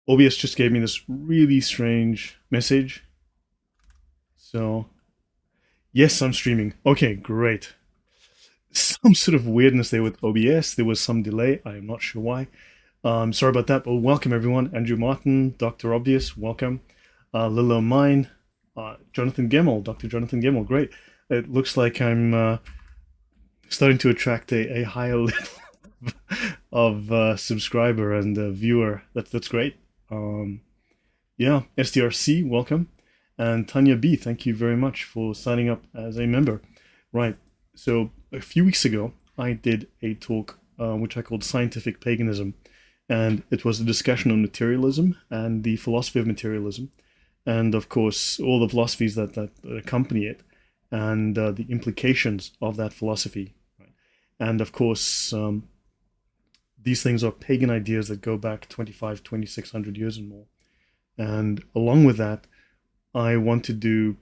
OBS just gave me this really strange message. So, yes, I'm streaming. Okay, great. Some sort of weirdness there with OBS. There was some delay. I am not sure why. Sorry about that, but welcome everyone. Andrew Martin, Dr. Obvious, welcome. Lilo Mine, Jonathan Gemmell, Dr. Jonathan Gemmell, great. It looks like I'm starting to attract a higher level of subscriber and viewer. That's great. Um, yeah, SDRC, welcome. And Tanya B, thank you very much for signing up as a member. Right, so a few weeks ago, I did a talk which I called Scientific Paganism. And it was a discussion on materialism and the philosophy of materialism. And of course, all the philosophies that accompany it and the implications of that philosophy. Right? And of course, these things are pagan ideas that go back 25, 2600 years and more. And along with that, I want to do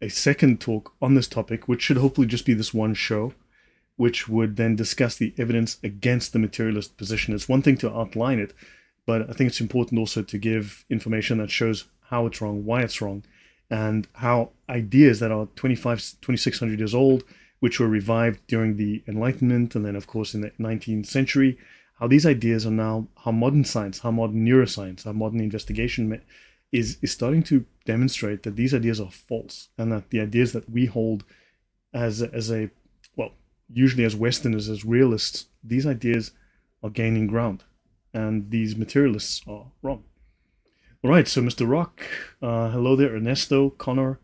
a second talk on this topic, which should hopefully just be this one show, which would then discuss the evidence against the materialist position. It's one thing to outline it, but I think it's important also to give information that shows how it's wrong, why it's wrong, and how ideas that are 2600 years old, which were revived during the Enlightenment and then, of course, in the 19th century, how these ideas are now, how modern science, how modern neuroscience, how modern investigation is starting to demonstrate that these ideas are false, and that the ideas that we hold as a well, usually as Westerners, as realists, these ideas are gaining ground, and these materialists are wrong. All right, so Mr. Rock, hello there, Ernesto, Connor,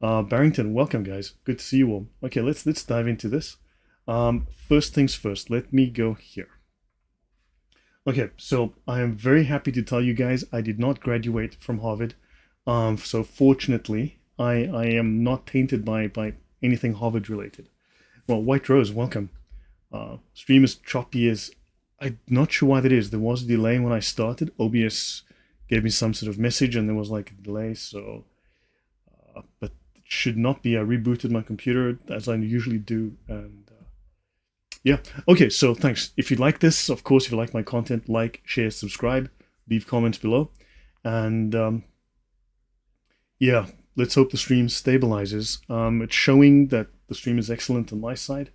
Barrington, welcome guys. Good to see you all. Okay, let's dive into this. First things first, let me go here. Okay, so I am very happy to tell you guys I did not graduate from Harvard. So fortunately, I am not tainted by anything Harvard related. Well, White Rose, welcome. Stream is choppy as I'm not sure why that is. There was a delay when I started. OBS gave me some sort of message and there was like a delay, so but it should not be. I rebooted my computer as I usually do, and yeah. Okay, so thanks. If you like this, of course, if you like my content, like, share, subscribe, leave comments below, and yeah, let's hope the stream stabilizes. It's showing that the stream is excellent on my side.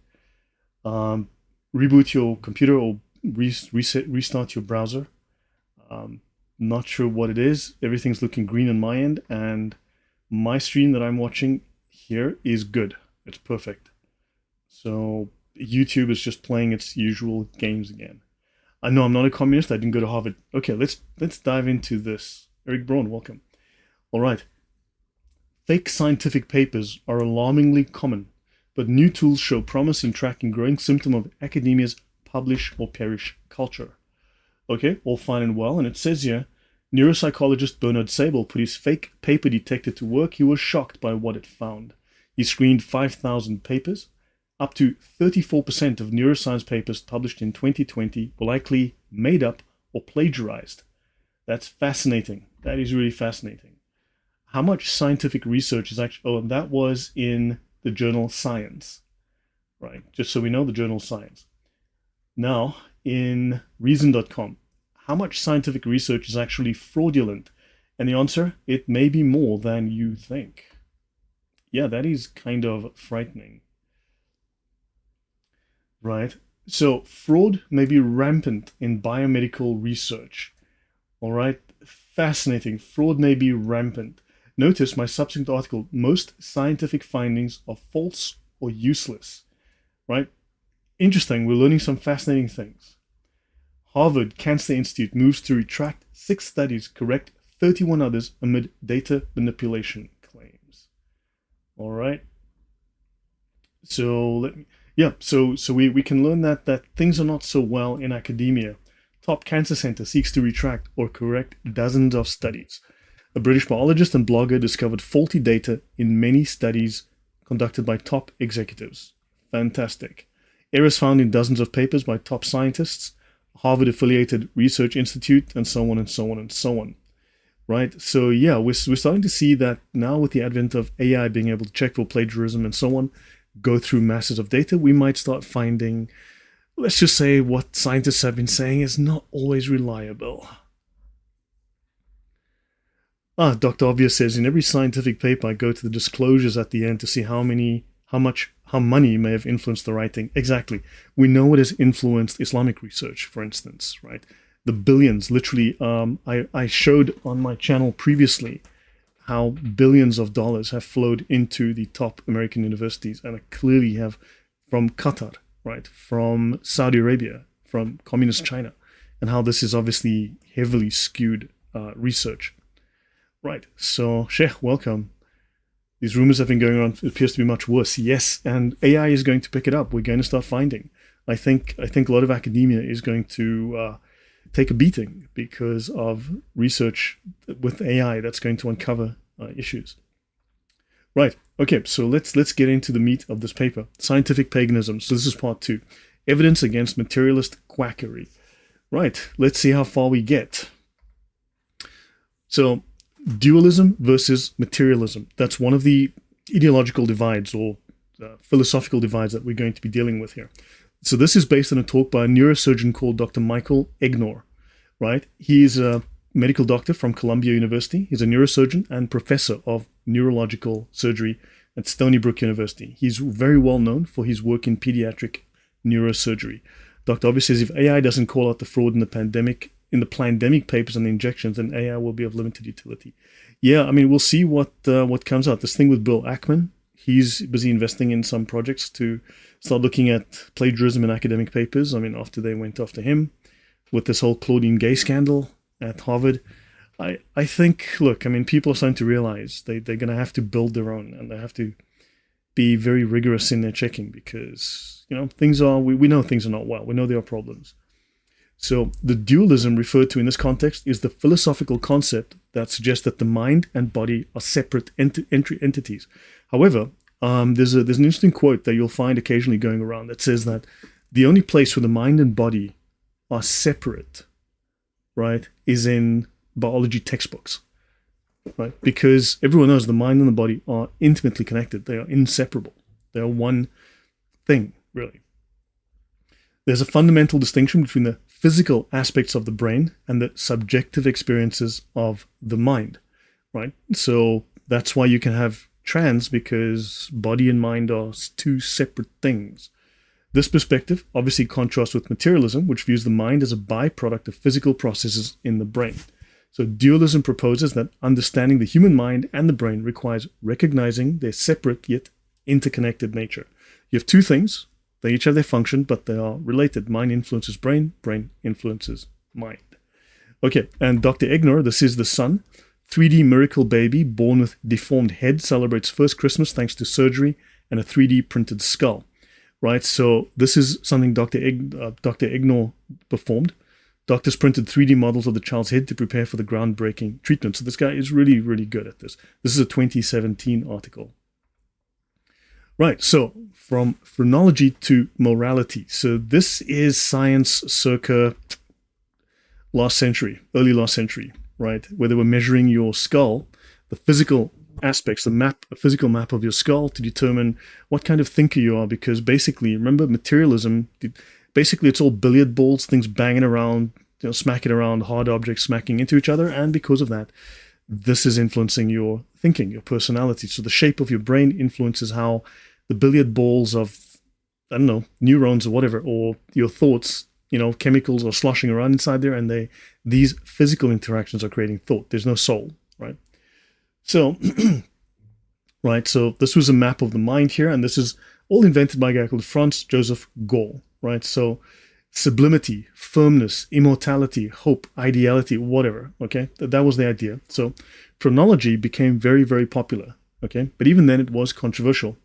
Reboot your computer or restart your browser. Not sure what it is. Everything's looking green on my end, and my stream that I'm watching here is good. It's perfect. So YouTube is just playing its usual games again. I know I'm not a communist. I didn't go to Harvard. Okay, let's dive into this. Eric Braun, welcome. All right. Fake scientific papers are alarmingly common, but new tools show promise in tracking growing symptom of academia's publish or perish culture. Okay, all fine and well, and it says here, neuropsychologist Bernard Sable put his fake paper detector to work. He was shocked by what it found. He screened 5,000 papers. Up to 34% of neuroscience papers published in 2020 were likely made up or plagiarized. That's fascinating. That is really fascinating. How much scientific research is actually... Oh, that was in the journal Science. Right, just so we know, the journal Science. Now, in Reason.com, how much scientific research is actually fraudulent? And the answer, it may be more than you think. Yeah, that is kind of frightening. Right? So fraud may be rampant in biomedical research. All right? Fascinating. Fraud may be rampant. Notice my subsequent article, most scientific findings are false or useless. Right? Interesting. We're learning some fascinating things. Harvard Cancer Institute moves to retract 6 studies, correct 31 others amid data manipulation claims. All right? So let me... Yeah, so we can learn that things are not so well in academia. Top Cancer Center seeks to retract or correct dozens of studies. A British biologist and blogger discovered faulty data in many studies conducted by top executives. Fantastic. Errors found in dozens of papers by top scientists, Harvard-affiliated research institute, and so on and so on and so on. Right? So yeah, we're starting to see that now with the advent of AI being able to check for plagiarism and so on, go through masses of data, we might start finding, let's just say, what scientists have been saying is not always reliable. Dr. Obvious says, in every scientific paper, I go to the disclosures at the end to see how money may have influenced the writing. Exactly. We know it has influenced Islamic research, for instance, right? The billions, literally, I showed on my channel previously how billions of dollars have flowed into the top American universities, and I clearly have from Qatar, right? From Saudi Arabia, from communist China, and how this is obviously heavily skewed research. Right, so Sheikh, welcome. These rumors have been going on. It appears to be much worse. Yes, and AI is going to pick it up. We're going to start finding. I think a lot of academia is going to take a beating because of research with AI that's going to uncover issues. Right. Okay. So let's get into the meat of this paper. Scientific paganism. So this is part 2. Evidence against materialist quackery. Right. Let's see how far we get. So dualism versus materialism. That's one of the ideological divides or philosophical divides that we're going to be dealing with here. So this is based on a talk by a neurosurgeon called Dr. Michael Egnor, right? He's a medical doctor from Columbia University. He's a neurosurgeon and professor of neurological surgery at Stony Brook University. He's very well known for his work in pediatric neurosurgery. Dr. Obvious says if AI doesn't call out the fraud in the pandemic papers and the injections, then AI will be of limited utility. Yeah, I mean, we'll see what comes out. This thing with Bill Ackman, he's busy investing in some projects to start looking at plagiarism in academic papers. I mean, after they went after him with this whole Claudine Gay scandal at Harvard, I think, look, I mean, people are starting to realize they're going to have to build their own, and they have to be very rigorous in their checking because, you know, we know things are not well. We know there are problems. So the dualism referred to in this context is the philosophical concept that suggests that the mind and body are separate entities. However, there's an interesting quote that you'll find occasionally going around that says that the only place where the mind and body are separate, right, is in biology textbooks, right? Because everyone knows the mind and the body are intimately connected. They are inseparable. They are one thing, really. There's a fundamental distinction between the physical aspects of the brain and the subjective experiences of the mind, right? So that's why you can have trans, because body and mind are two separate things. This perspective obviously contrasts with materialism, which views the mind as a byproduct of physical processes in the brain. So dualism proposes that understanding the human mind and the brain requires recognizing their separate yet interconnected nature. You have two things. They each have their function, but they are related. Mind influences brain, brain influences mind. Okay, and Dr. Egnor, this is the son. 3D miracle baby born with deformed head celebrates first Christmas thanks to surgery and a 3D printed skull. Right, so this is something Dr. Egnor performed. Doctors printed 3D models of the child's head to prepare for the groundbreaking treatment. So this guy is really, really good at this. This is a 2017 article. Right, so from phrenology to morality. So this is science circa early last century, right? Where they were measuring your skull, the physical aspects, a physical map of your skull to determine what kind of thinker you are. Because basically, remember materialism, basically it's all billiard balls, things banging around, smacking around, hard objects smacking into each other. And because of that, this is influencing your thinking, your personality. So the shape of your brain influences how the billiard balls of, I don't know, neurons or whatever, or your thoughts, chemicals are sloshing around inside there, and these physical interactions are creating thought. There's no soul, right? So, right, so this was a map of the mind here, and this is all invented by a guy called Franz Joseph Gall, right? So sublimity, firmness, immortality, hope, ideality, whatever, okay? That was the idea. So phrenology became very, very popular, okay? But even then it was controversial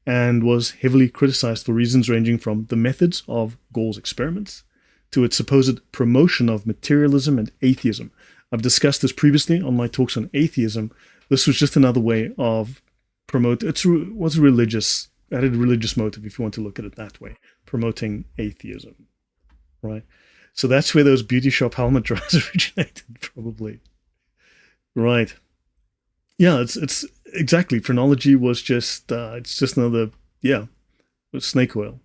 and was heavily criticized for reasons ranging from the methods of Gall's experiments to its supposed promotion of materialism and atheism. I've discussed this previously on my talks on atheism. This was just another way of promote. It was religious, added religious motive, if you want to look at it that way, promoting atheism, right? So that's where those beauty shop helmet drawers originated, probably, right? Yeah, it's exactly. Phrenology was just it's just another snake oil.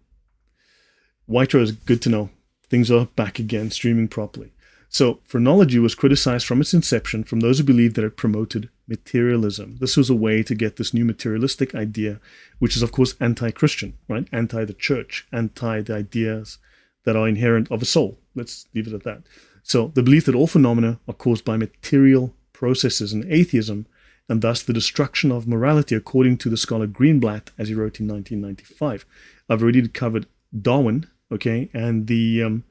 White Rose, good to know. Things are back again, streaming properly. So phrenology was criticized from its inception from those who believed that it promoted materialism. This was a way to get this new materialistic idea, which is of course anti-Christian, right? Anti the church, anti the ideas that are inherent of a soul. Let's leave it at that. So the belief that all phenomena are caused by material processes and atheism, and thus the destruction of morality, according to the scholar Greenblatt, as he wrote in 1995. I've already covered Darwin, okay, and the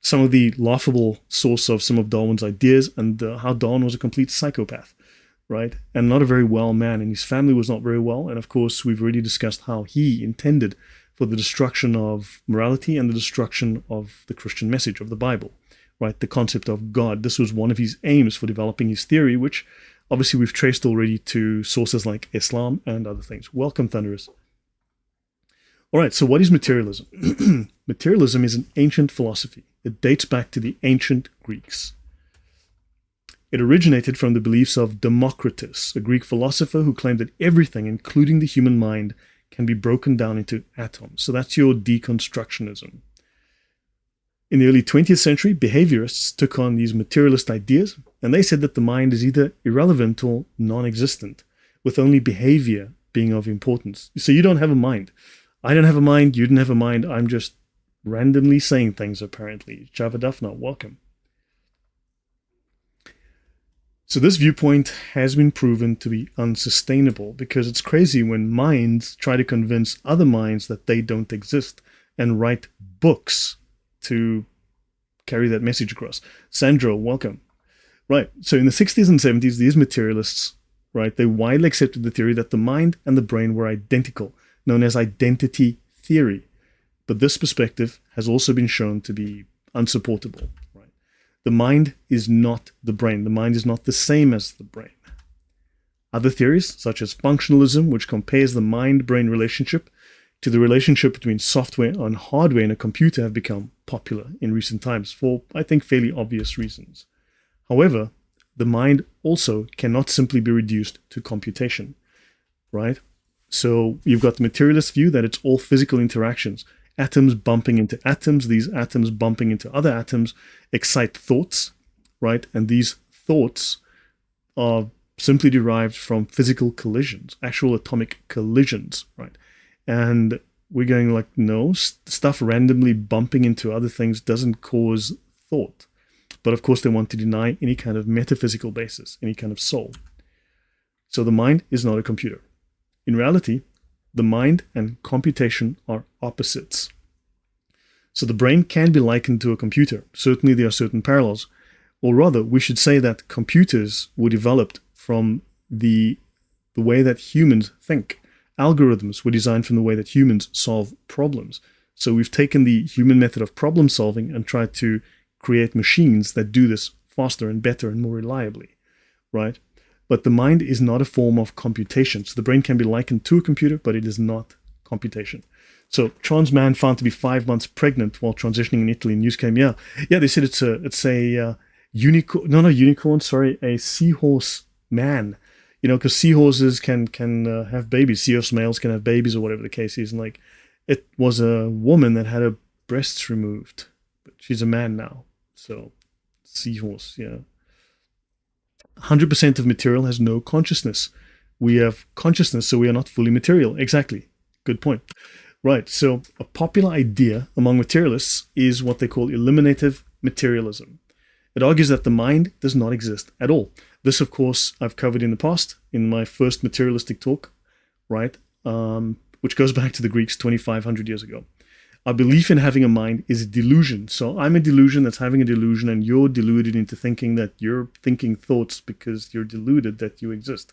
some of the laughable source of some of Darwin's ideas, and how Darwin was a complete psychopath, right, and not a very well man, and his family was not very well. And of course, we've already discussed how he intended for the destruction of morality and the destruction of the Christian message of the Bible, right, the concept of God. This was one of his aims for developing his theory, which obviously we've traced already to sources like Islam and other things. Welcome, Thunderous. All right, so what is materialism? Materialism is an ancient philosophy. It dates back to the ancient Greeks. It originated from the beliefs of Democritus, a Greek philosopher who claimed that everything, including the human mind, can be broken down into atoms. So that's your deconstructionism. In the early 20th century, behaviorists took on these materialist ideas, and they said that the mind is either irrelevant or non-existent, with only behavior being of importance. So you don't have a mind. I don't have a mind, you didn't have a mind, I'm just randomly saying things, apparently. Javadafna, welcome. So this viewpoint has been proven to be unsustainable, because it's crazy when minds try to convince other minds that they don't exist and write books to carry that message across. Sandro, welcome. Right, so in the 60s and 70s, these materialists, right, they widely accepted the theory that the mind and the brain were identical, known as identity theory. But this perspective has also been shown to be unsupportable. Right? The mind is not the brain. The mind is not the same as the brain. Other theories, such as functionalism, which compares the mind-brain relationship to the relationship between software and hardware in a computer, have become popular in recent times for, I think, fairly obvious reasons. However, the mind also cannot simply be reduced to computation, right? So you've got the materialist view that it's all physical interactions. Atoms bumping into atoms, these atoms bumping into other atoms excite thoughts, right? And these thoughts are simply derived from physical collisions, actual atomic collisions, right? And we're going like, no, stuff randomly bumping into other things doesn't cause thought. But of course, they want to deny any kind of metaphysical basis, any kind of soul. So the mind is not a computer. In reality, the mind and computation are opposites. So the brain can be likened to a computer. Certainly there are certain parallels. Or rather, we should say that computers were developed from the way that humans think. Algorithms were designed from the way that humans solve problems. So we've taken the human method of problem solving and tried to create machines that do this faster and better and more reliably, right? But the mind is not a form of computation. So the brain can be likened to a computer, but it is not computation. So trans man found to be 5 months pregnant while transitioning in Italy. News came, yeah, they said it's a unicorn, not a unicorn, sorry, a seahorse man. You know, because seahorses can have babies. Seahorse males can have babies, or whatever the case is. And like, it was a woman that had her breasts removed, but she's a man now. So seahorse, yeah. 100% of material has no consciousness. We have consciousness, so we are not fully material. Exactly. Good point. Right. So a popular idea among materialists is what they call eliminative materialism. It argues that the mind does not exist at all. This, of course, I've covered in the past in my first materialistic talk, right? Which goes back to the Greeks 2,500 years ago. Our belief in having a mind is a delusion. So I'm a delusion that's having a delusion, and you're deluded into thinking that you're thinking thoughts because you're deluded that you exist.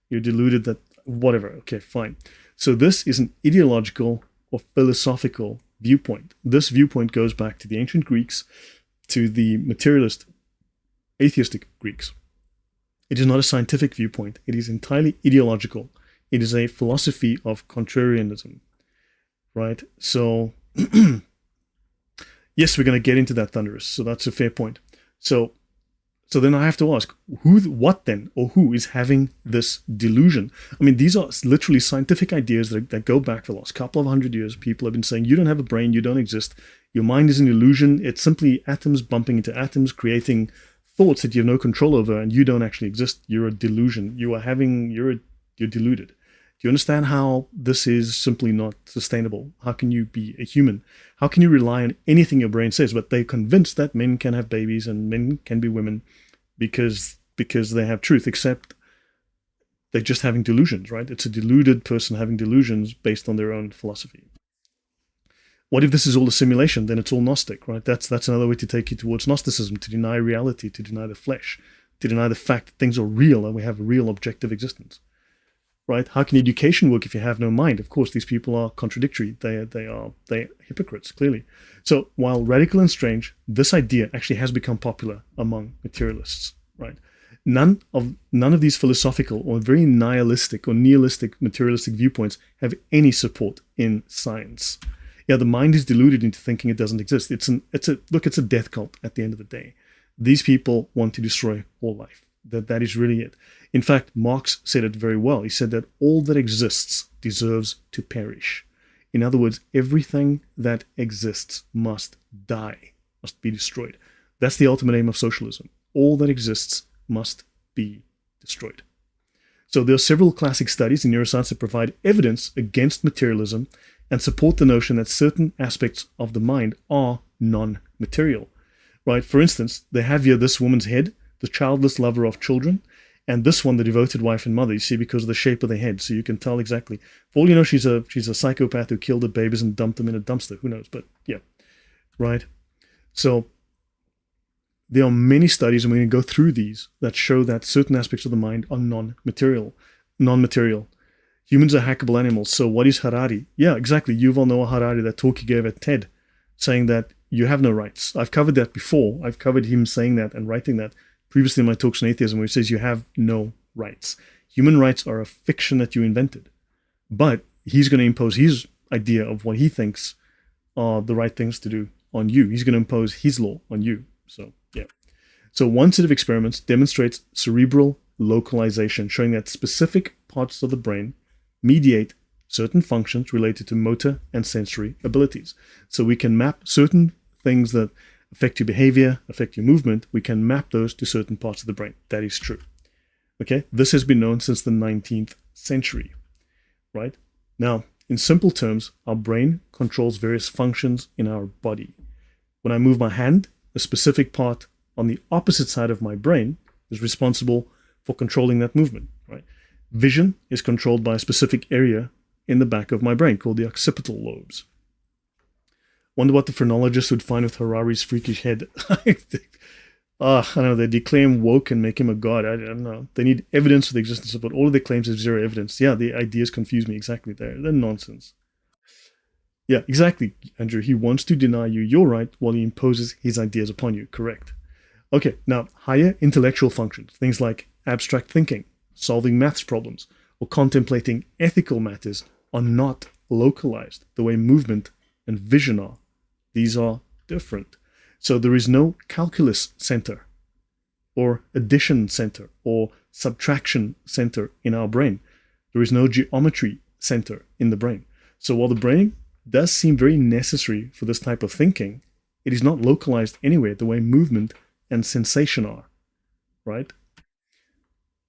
You're deluded that whatever. Okay, fine. So this is an ideological or philosophical viewpoint. This viewpoint goes back to the ancient Greeks, to the materialist, atheistic Greeks. It is not a scientific viewpoint. It is entirely ideological. It is a philosophy of contrarianism, right? So, yes, we're going to get into that, Thunderous. So that's a fair point. So then I have to ask, what who is having this delusion? I mean, these are literally scientific ideas that go back for the last couple of hundred years. People have been saying, you don't have a brain, you don't exist. Your mind is an illusion. It's simply atoms bumping into atoms, creating thoughts that you have no control over, and you don't actually exist. You're a delusion. You're deluded. Do you understand how this is simply not sustainable? How can you be a human? How can you rely on anything your brain says? But they're convinced that men can have babies and men can be women because they have truth, except they're just having delusions, right? It's a deluded person having delusions based on their own philosophy. What if this is all a simulation? Then it's all Gnostic, right? That's another way to take you towards Gnosticism, to deny reality, to deny the flesh, to deny the fact that things are real and we have a real objective existence, right? How can education work if you have no mind? Of course, these people are contradictory. They're hypocrites, clearly. So while radical and strange, this idea actually has become popular among materialists, right? None of these philosophical or very nihilistic or nihilistic materialistic viewpoints have any support in science. Yeah, the mind is deluded into thinking it doesn't exist. It's a death cult at the end of the day. These people want to destroy all life. That is really it. In fact, Marx said it very well. He said that all that exists deserves to perish. In other words, everything that exists must die, must be destroyed. That's the ultimate aim of socialism. All that exists must be destroyed. So there are several classic studies in neuroscience that provide evidence against materialism and support the notion that certain aspects of the mind are non-material, right? For instance, they have here this woman's head, the childless lover of children, and this one, the devoted wife and mother, you see, because of the shape of the head. So you can tell exactly. For all you know, she's a psychopath who killed the babies and dumped them in a dumpster. Who knows? But yeah, right? So there are many studies, and we're going to go through these, that show that certain aspects of the mind are non-material. Humans are hackable animals. So what is Harari? Yeah, exactly. Yuval Noah Harari, that talk he gave at TED, saying that you have no rights. I've covered that before. I've covered him saying that and writing that previously in my talks on atheism, where he says you have no rights. Human rights are a fiction that you invented. But he's going to impose his idea of what he thinks are the right things to do on you. He's going to impose his law on you. So, yeah. So one set of experiments demonstrates cerebral localization, showing that specific parts of the brain mediate certain functions related to motor and sensory abilities. So we can map certain things that affect your behavior, affect your movement. We can map those to certain parts of the brain. That is true. Okay, this has been known since the 19th century, right? Now, in simple terms, our brain controls various functions in our body. When I move my hand, a specific part on the opposite side of my brain is responsible for controlling that movement, right? Vision is controlled by a specific area in the back of my brain called the occipital lobes. Wonder what the phrenologists would find with Harari's freakish head. I don't know, they declare him woke and make him a god. I don't know. They need evidence for the existence of it. All of their claims have zero evidence. Yeah, the ideas confuse me exactly there. They're nonsense. Yeah, exactly, Andrew. He wants to deny you your right while he imposes his ideas upon you. Correct. Okay, now, higher intellectual functions, things like abstract thinking, solving maths problems, or contemplating ethical matters, are not localized the way movement and vision are. These are different. So there is no calculus center, or addition center, or subtraction center in our brain. There is no geometry center in the brain. So while the brain does seem very necessary for this type of thinking, it is not localized anywhere the way movement and sensation are, right?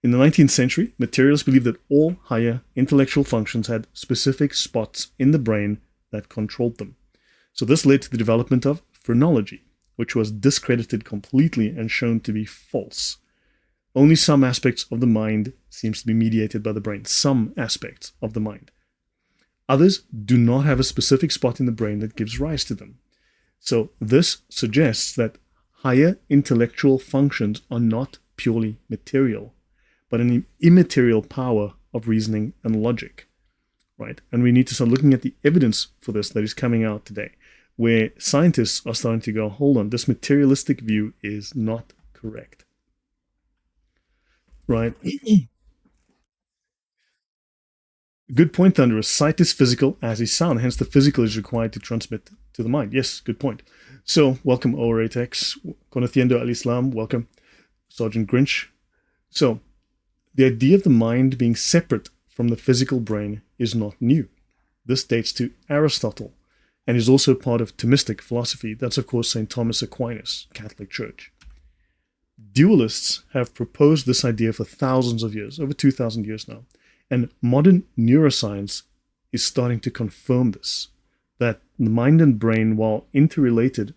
In the 19th century, materialists believed that all higher intellectual functions had specific spots in the brain that controlled them. So this led to the development of phrenology, which was discredited completely and shown to be false. Only some aspects of the mind seems to be mediated by the brain. Some aspects of the mind. Others do not have a specific spot in the brain that gives rise to them. So this suggests that higher intellectual functions are not purely material, but an immaterial power of reasoning and logic, right? And we need to start looking at the evidence for this that is coming out today, where scientists are starting to go, hold on, this materialistic view is not correct, right? Good point, Thunderous. Sight is physical as is sound, hence the physical is required to transmit to the mind. Yes, good point. So, welcome, OR8X. Conociendo al Islam, welcome. Sergeant Grinch. So, the idea of the mind being separate from the physical brain is not new. This dates to Aristotle. and is also part of Thomistic philosophy. That's, of course, St. Thomas Aquinas, Catholic Church. Dualists have proposed this idea for thousands of years, over 2,000 years now. And modern neuroscience is starting to confirm this, that the mind and brain, while interrelated,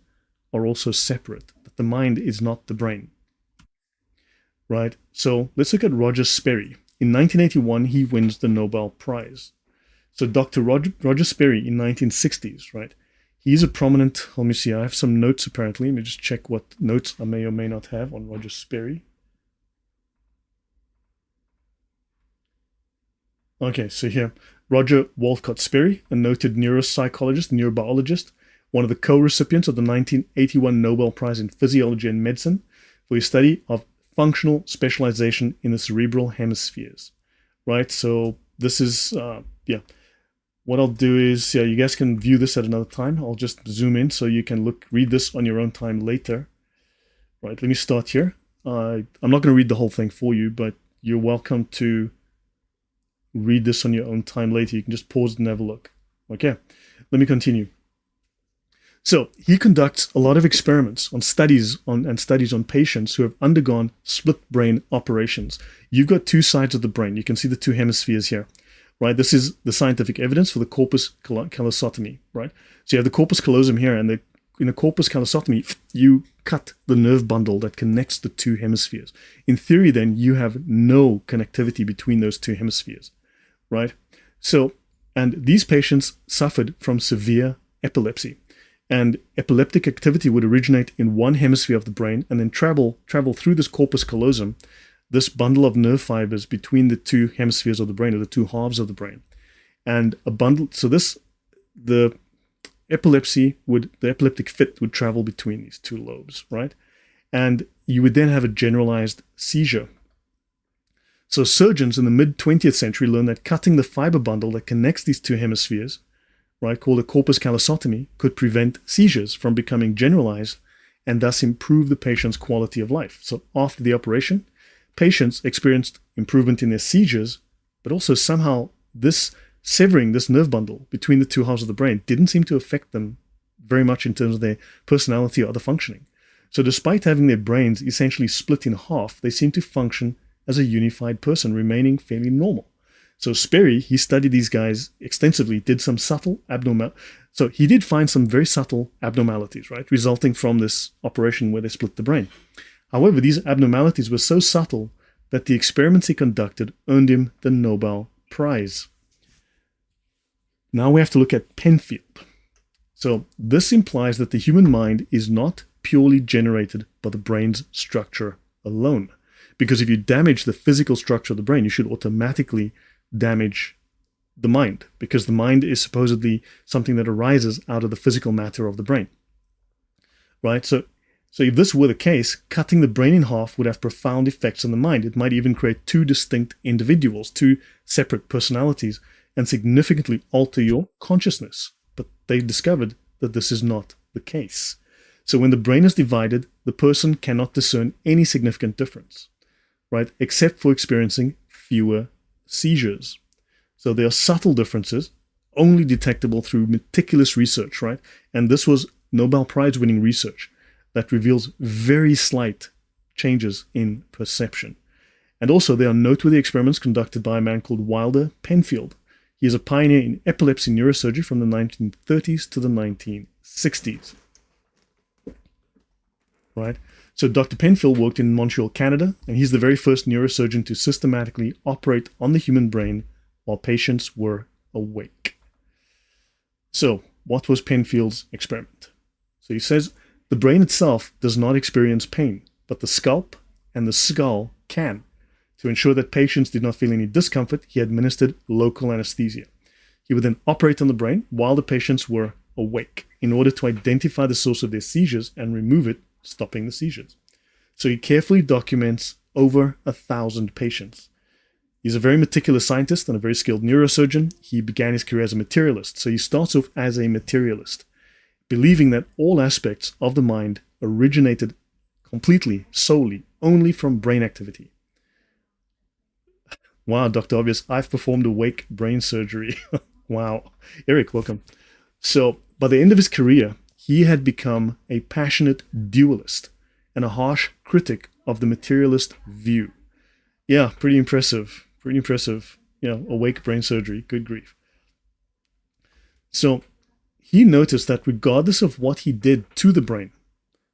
are also separate, that the mind is not the brain. Right? So let's look at Roger Sperry. In 1981, he wins the Nobel Prize. So Dr. Roger Sperry in 1960s, right? He's a prominent, let me see, I have some notes apparently. Let me just check what notes I may or may not have on Roger Sperry. Okay, so here, Roger Walcott Sperry, a noted neuropsychologist, neurobiologist, one of the co-recipients of the 1981 Nobel Prize in Physiology and Medicine for his study of functional specialization in the cerebral hemispheres, right? So this is, what I'll do is, you guys can view this at another time. I'll just zoom in so you can read this on your own time later. Right, let me start here. I'm not going to read the whole thing for you, but you're welcome to read this on your own time later. You can just pause and have a look. Okay, let me continue. So he conducts a lot of experiments on studies on patients who have undergone split brain operations. You've got two sides of the brain. You can see the two hemispheres here. Right, this is the scientific evidence for the corpus callosotomy, right? So you have the corpus callosum here, and in a corpus callosotomy, you cut the nerve bundle that connects the two hemispheres. In theory, then, you have no connectivity between those two hemispheres, right? So, and these patients suffered from severe epilepsy, and epileptic activity would originate in one hemisphere of the brain and then travel through this corpus callosum, this bundle of nerve fibers between the two hemispheres of the brain, or the two halves of the brain. And a bundle, so the epileptic fit would travel between these two lobes, right? And you would then have a generalized seizure. So surgeons in the mid-20th century learned that cutting the fiber bundle that connects these two hemispheres, right, called a corpus callosotomy, could prevent seizures from becoming generalized and thus improve the patient's quality of life. So after the operation, patients experienced improvement in their seizures, but also somehow severing this nerve bundle between the two halves of the brain didn't seem to affect them very much in terms of their personality or other functioning. So despite having their brains essentially split in half, they seemed to function as a unified person, remaining fairly normal. So Sperry, he studied these guys extensively, did some subtle so he did find some very subtle abnormalities, right, resulting from this operation where they split the brain. However, these abnormalities were so subtle that the experiments he conducted earned him the Nobel Prize. Now we have to look at Penfield. So this implies that the human mind is not purely generated by the brain's structure alone. Because if you damage the physical structure of the brain, you should automatically damage the mind, because the mind is supposedly something that arises out of the physical matter of the brain. Right? So if this were the case, cutting the brain in half would have profound effects on the mind. It might even create two distinct individuals, two separate personalities, and significantly alter your consciousness. But they discovered that this is not the case. So when the brain is divided, the person cannot discern any significant difference, right, except for experiencing fewer seizures. So there are subtle differences, only detectable through meticulous research, right? And this was Nobel Prize-winning research that reveals very slight changes in perception. And also, there are noteworthy experiments conducted by a man called Wilder Penfield. He is a pioneer in epilepsy neurosurgery from the 1930s to the 1960s. Right? So Dr. Penfield worked in Montreal, Canada, and he's the very first neurosurgeon to systematically operate on the human brain while patients were awake. So, what was Penfield's experiment? So he says, the brain itself does not experience pain, but the scalp and the skull can. To ensure that patients did not feel any discomfort, he administered local anesthesia. He would then operate on the brain while the patients were awake in order to identify the source of their seizures and remove it, stopping the seizures. So he carefully documents over 1,000 patients. He's a very meticulous scientist and a very skilled neurosurgeon. He began his career as a materialist. So he starts off as a materialist, believing that all aspects of the mind originated completely, solely, only from brain activity. Wow, Dr. Obvious, I've performed awake brain surgery. Wow. Eric, welcome. So By the end of his career, he had become a passionate dualist and a harsh critic of the materialist view. Yeah, pretty impressive. Pretty impressive. Awake brain surgery. Good grief. So he noticed that regardless of what he did to the brain,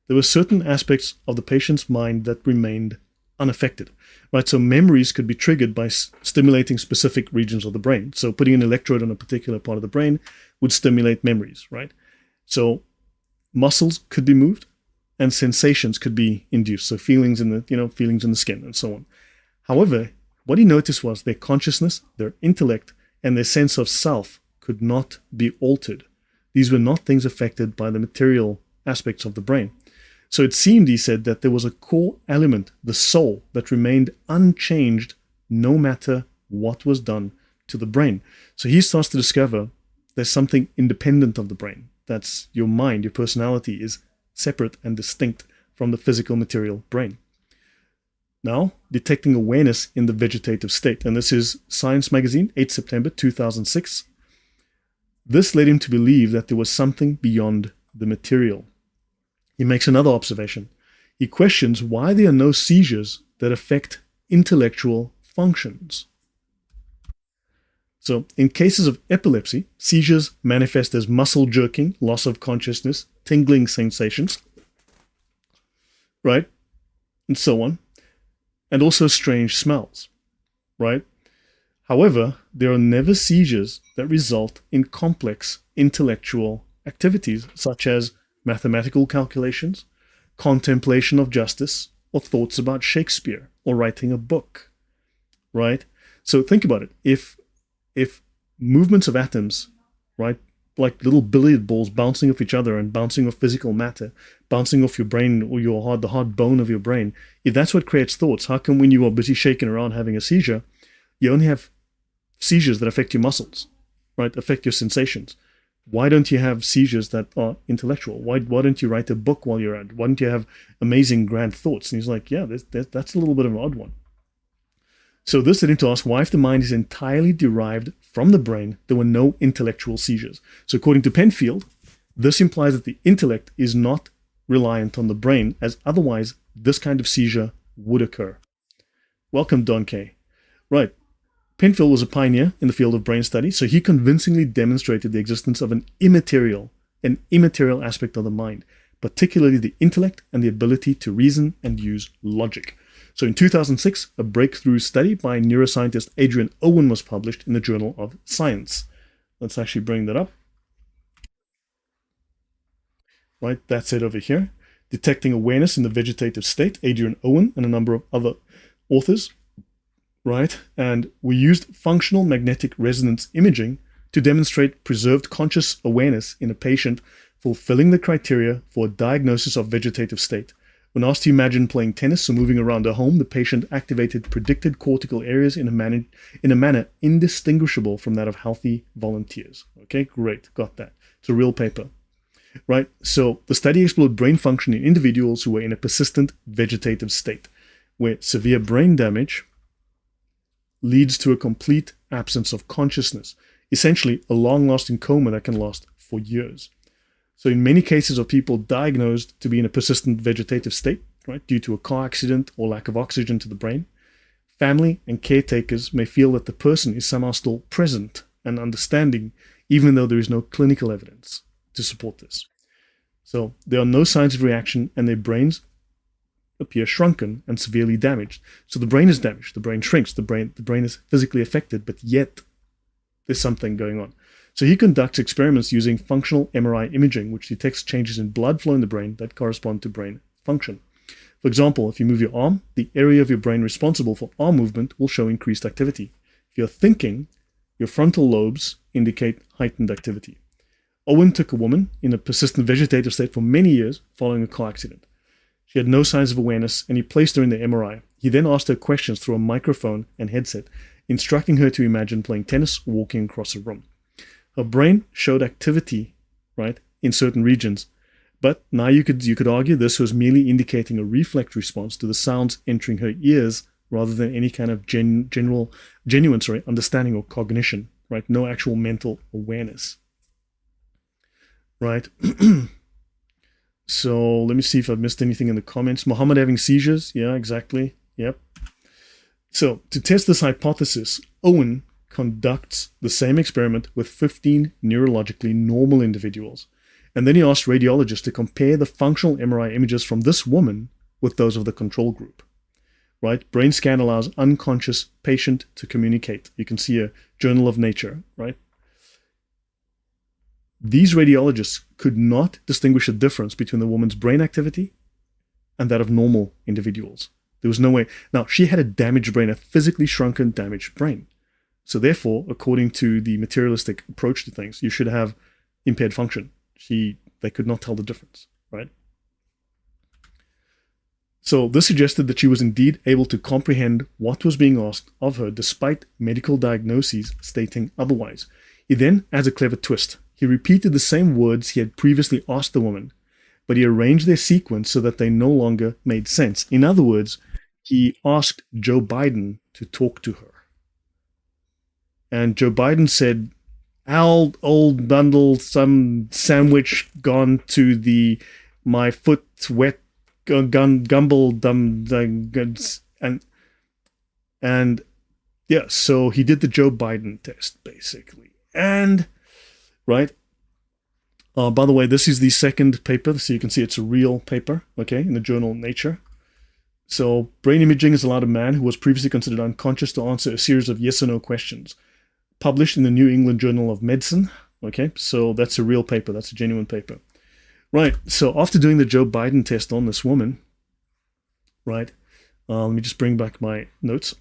there were certain aspects of the patient's mind that remained unaffected, right? So memories could be triggered by stimulating specific regions of the brain. So putting an electrode on a particular part of the brain would stimulate memories, right? So muscles could be moved and sensations could be induced. So feelings in the skin and so on. However, what he noticed was their consciousness, their intellect, and their sense of self could not be altered. These were not things affected by the material aspects of the brain. So it seemed, he said, that there was a core element, the soul, that remained unchanged no matter what was done to the brain. So he starts to discover there's something independent of the brain. That's your mind, your personality is separate and distinct from the physical material brain. Now, detecting awareness in the vegetative state. And this is Science Magazine, 8 September 2006. This led him to believe that there was something beyond the material. He makes another observation. He questions why there are no seizures that affect intellectual functions. So, in cases of epilepsy, seizures manifest as muscle jerking, loss of consciousness, tingling sensations, right? And so on. And also strange smells, right? However, there are never seizures that result in complex intellectual activities such as mathematical calculations, contemplation of justice, or thoughts about Shakespeare, or writing a book, right? So think about it. If movements of atoms, right, like little billiard balls bouncing off each other and bouncing off physical matter, bouncing off your brain or the hard bone of your brain, if that's what creates thoughts, how come when you are busy shaking around having a seizure, you only have seizures that affect your muscles, right, affect your sensations? Why don't you have seizures that are intellectual? Why don't you write a book while you're at it? Why don't you have amazing grand thoughts? And he's like, yeah, that's a little bit of an odd one. So this led him to ask why, if the mind is entirely derived from the brain, there were no intellectual seizures. So according to Penfield, this implies that the intellect is not reliant on the brain, as otherwise this kind of seizure would occur. Welcome, Don K. Right. Penfield was a pioneer in the field of brain study, so he convincingly demonstrated the existence of an immaterial aspect of the mind, particularly the intellect and the ability to reason and use logic. So in 2006, a breakthrough study by neuroscientist Adrian Owen was published in the Journal of Science. Let's actually bring that up. Right, that's it over here. Detecting Awareness in the Vegetative State, Adrian Owen and a number of other authors. Right, and we used functional magnetic resonance imaging to demonstrate preserved conscious awareness in a patient fulfilling the criteria for a diagnosis of vegetative state. When asked to imagine playing tennis or moving around a home, the patient activated predicted cortical areas in a manner indistinguishable from that of healthy volunteers. Okay, great, got that. It's a real paper. Right, so the study explored brain function in individuals who were in a persistent vegetative state, where severe brain damage leads to a complete absence of consciousness, essentially a long-lasting coma that can last for years. So in many cases of people diagnosed to be in a persistent vegetative state, right, due to a car accident or lack of oxygen to the brain, family and caretakers may feel that the person is somehow still present and understanding, even though there is no clinical evidence to support this. So there are no signs of reaction, and their brains appear shrunken and severely damaged. So the brain is damaged, the brain shrinks, the brain is physically affected, but yet there's something going on. So he conducts experiments using functional MRI imaging, which detects changes in blood flow in the brain that correspond to brain function. For example, if you move your arm, the area of your brain responsible for arm movement will show increased activity. If you're thinking, your frontal lobes indicate heightened activity. Owen took a woman in a persistent vegetative state for many years following a car accident. She had no signs of awareness, and he placed her in the MRI. He then asked her questions through a microphone and headset, instructing her to imagine playing tennis or walking across a room. Her brain showed activity, right, in certain regions, but now you could argue this was merely indicating a reflex response to the sounds entering her ears rather than any kind of genuine understanding or cognition, right? No actual mental awareness. right? So let me see if I've missed anything in the comments. Muhammad having seizures. Yeah, exactly. Yep. So to test this hypothesis, Owen conducts the same experiment with 15 neurologically normal individuals. And then he asked radiologists to compare the functional MRI images from this woman with those of the control group. Right? Brain scan allows unconscious patient to communicate. You can see a Journal of Nature, right? These radiologists could not distinguish a difference between the woman's brain activity and that of normal individuals. There was no way. Now, she had a damaged brain, a physically shrunken, damaged brain. So therefore, according to the materialistic approach to things, you should have impaired function. They could not tell the difference, right? So this suggested that she was indeed able to comprehend what was being asked of her, despite medical diagnoses stating otherwise. He then adds a clever twist. He repeated the same words he had previously asked the woman, but he arranged their sequence so that they no longer made sense. In other words, he asked Joe Biden to talk to her. And Joe Biden said, "Al, old bundle, some sandwich gone to the my foot wet gumble dum and yeah, so he did the Joe Biden test basically. And right. By the way, this is the second paper, so you can see it's a real paper, okay, in the journal Nature. So brain imaging has allowed a man who was previously considered unconscious to answer a series of yes or no questions, published in the New England Journal of Medicine. Okay, so that's a real paper. That's a genuine paper. Right, so after doing the Joe Biden test on this woman, right, let me just bring back my notes.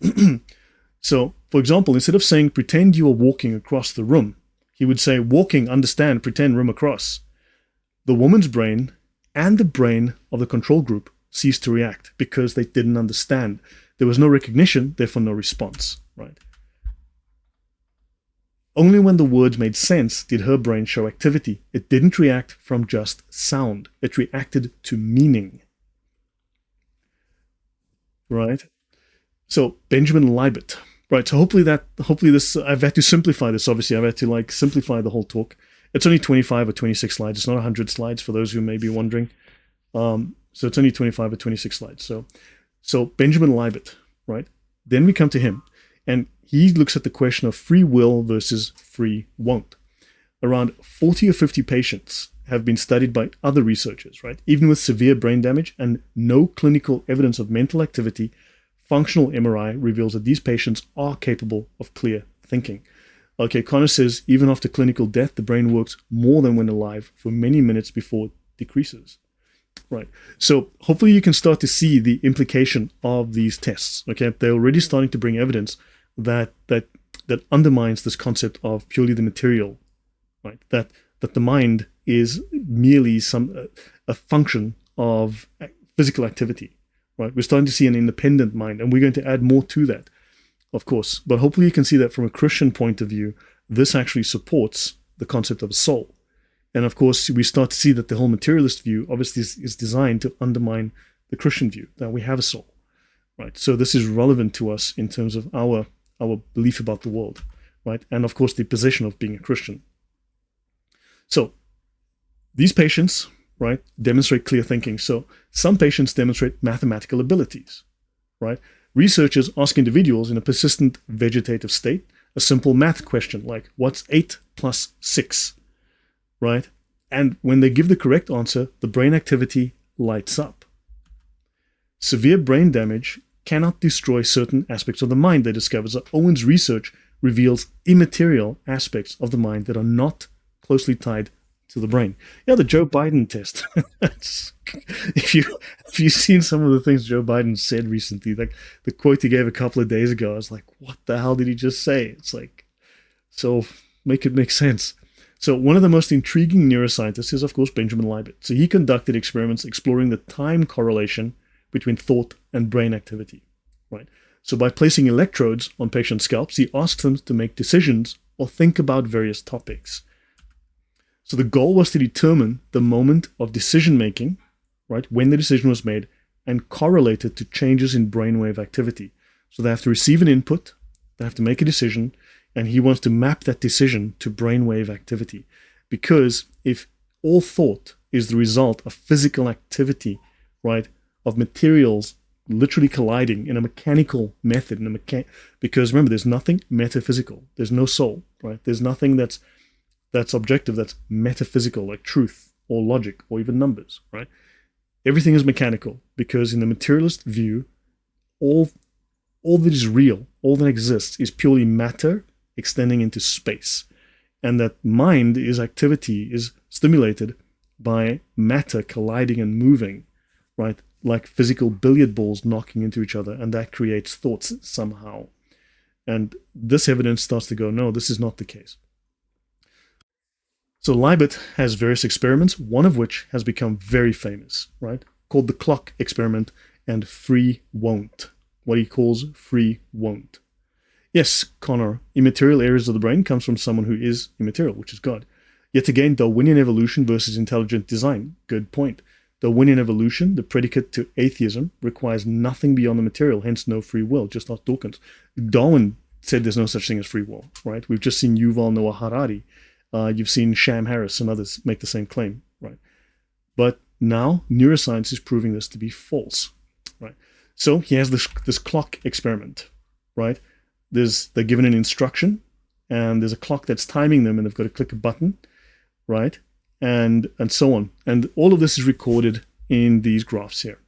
So, for example, instead of saying, pretend you are walking across the room, he would say, walking, understand, pretend, room across. The woman's brain and the brain of the control group ceased to react because they didn't understand. There was no recognition, therefore no response, right? Only when the words made sense did her brain show activity. It didn't react from just sound. It reacted to meaning. Right? So Benjamin Libet. Right, so hopefully this, I've had to simplify this, obviously. I've had to simplify the whole talk. It's only 25 or 26 slides. It's not 100 slides for those who may be wondering. So it's only 25 or 26 slides. So Benjamin Libet, right? Then we come to him. And he looks at the question of free will versus free won't. Around 40 or 50 patients have been studied by other researchers, right? Even with severe brain damage and no clinical evidence of mental activity, functional MRI reveals that these patients are capable of clear thinking. Okay, Connor says, even after clinical death, the brain works more than when alive for many minutes before it decreases. Right. So hopefully you can start to see the implication of these tests. Okay, they're already starting to bring evidence that undermines this concept of purely the material, right? That the mind is merely a function of physical activity, right? We're starting to see an independent mind, and we're going to add more to that, of course. But hopefully you can see that from a Christian point of view, this actually supports the concept of a soul. And of course, we start to see that the whole materialist view obviously is designed to undermine the Christian view, that we have a soul, right? So this is relevant to us in terms of our belief about the world, right? And of course, the position of being a Christian. So these patients, right, demonstrate clear thinking. So some patients demonstrate mathematical abilities, right? Researchers ask individuals in a persistent vegetative state a simple math question like, what's 8 plus 6, right? And when they give the correct answer, the brain activity lights up. Severe brain damage cannot destroy certain aspects of the mind, they discover. So Owen's research reveals immaterial aspects of the mind that are not closely tied to the brain. Yeah, the Joe Biden test. if you've seen some of the things Joe Biden said recently, like the quote he gave a couple of days ago, I was like, what the hell did he just say? It's like, so make it make sense. So one of the most intriguing neuroscientists is, of course, Benjamin Libet. So he conducted experiments exploring the time correlation between thought and brain activity, right? So by placing electrodes on patient scalps, he asks them to make decisions or think about various topics. So the goal was to determine the moment of decision-making, right, when the decision was made, and correlate it to changes in brainwave activity. So they have to receive an input, they have to make a decision, and he wants to map that decision to brainwave activity. Because if all thought is the result of physical activity, right? Of materials literally colliding in a mechanical method, because remember, there's nothing metaphysical. There's no soul, right? There's nothing that's objective, that's metaphysical, like truth or logic or even numbers, right? Everything is mechanical, because in the materialist view, all that is real, all that exists, is purely matter extending into space. And that mind is activity, is stimulated by matter colliding and moving, right? Like physical billiard balls knocking into each other, and that creates thoughts somehow. And this evidence starts to go, no, this is not the case. So Leibniz has various experiments, one of which has become very famous, right? Called the clock experiment and free won't. What he calls free won't. Yes, Connor, immaterial areas of the brain comes from someone who is immaterial, which is God. Yet again, Darwinian evolution versus intelligent design. Good point. Darwinian evolution, the predicate to atheism, requires nothing beyond the material, hence no free will, just like Dawkins. Darwin said there's no such thing as free will, right? We've just seen Yuval Noah Harari. You've seen Sham Harris and others make the same claim, right? But now neuroscience is proving this to be false, right? So he has this clock experiment, right? They're given an instruction, and there's a clock that's timing them, and they've got to click a button, right? And so on. And all of this is recorded in these graphs here.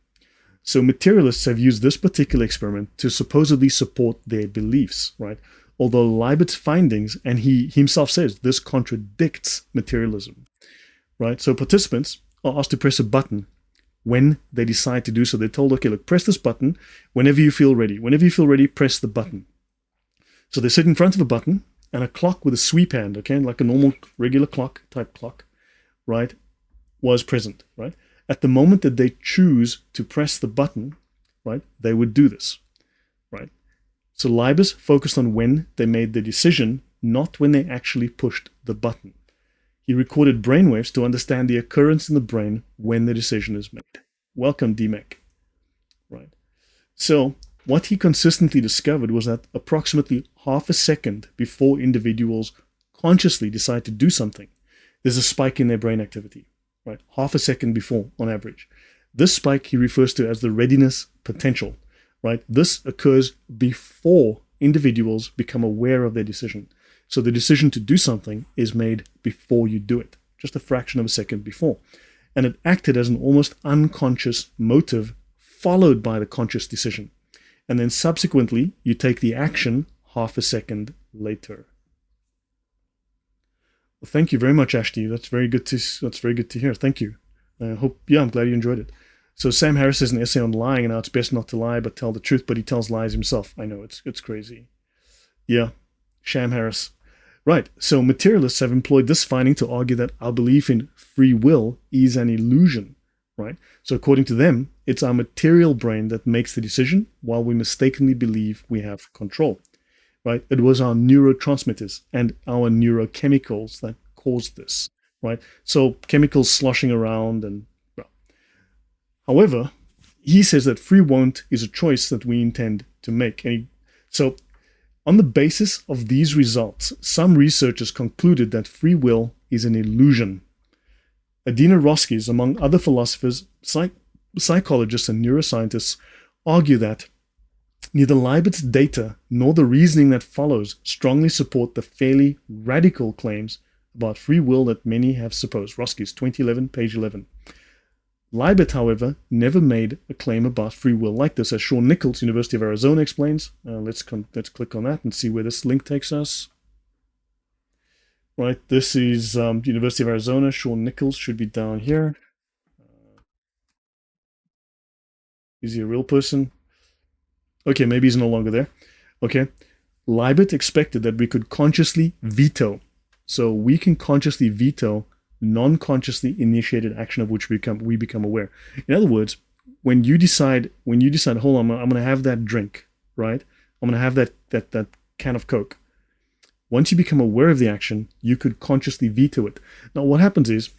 So materialists have used this particular experiment to supposedly support their beliefs, right? Although Leibniz's findings, and he himself says, this contradicts materialism, right? So participants are asked to press a button when they decide to do so. They're told, okay, look, press this button whenever you feel ready. Whenever you feel ready, press the button. So they sit in front of a button, and a clock with a sweep hand, okay, like a normal regular clock, type clock, right, was present, right? At the moment that they choose to press the button, right, they would do this, right? So Leibniz focused on when they made the decision, not when they actually pushed the button. He recorded brainwaves to understand the occurrence in the brain when the decision is made. Welcome, DMEC, right? So what he consistently discovered was that approximately half a second before individuals consciously decide to do something, there's a spike in their brain activity, right? Half a second before, on average. This spike he refers to as the readiness potential, right? This occurs before individuals become aware of their decision. So the decision to do something is made before you do it, just a fraction of a second before. And it acted as an almost unconscious motive followed by the conscious decision. And then subsequently, you take the action half a second later. Well, thank you very much, Ashti. That's very good to hear. Thank you. I'm glad you enjoyed it. So Sam Harris has an essay on lying and how it's best not to lie but tell the truth, but he tells lies himself. I know, it's crazy. Yeah, Sham Harris. Right, so materialists have employed this finding to argue that our belief in free will is an illusion, right? So according to them, it's our material brain that makes the decision while we mistakenly believe we have control, right? It was our neurotransmitters and our neurochemicals that caused this, right? So chemicals sloshing around and, well. However, he says that free won't is a choice that we intend to make. So on the basis of these results, some researchers concluded that free will is an illusion. Adina Roskis, among other philosophers, psychologists, and neuroscientists, argue that neither Leibniz's data nor the reasoning that follows strongly support the fairly radical claims about free will that many have supposed. Roskis, 2011, page 11. Leibniz, however, never made a claim about free will like this, as Sean Nichols, University of Arizona, explains. Let's click on that and see where this link takes us. Right, this is University of Arizona. Sean Nichols should be down here. Is he a real person? Okay, maybe he's no longer there. Okay, Leibniz expected that we could consciously veto. So we can consciously veto non-consciously initiated action of which we become aware. In other words, when you decide, hold on, I'm going to have that drink, right? I'm going to have that can of Coke. Once you become aware of the action, you could consciously veto it. Now, what happens is,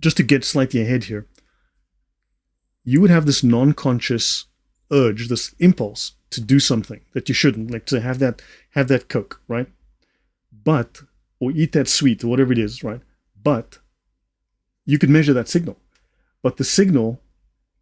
just to get slightly ahead here, you would have this non-conscious urge, this impulse to do something that you shouldn't, like to have that Coke, right? Or eat that sweet or whatever it is, right? But you could measure that signal. But the signal,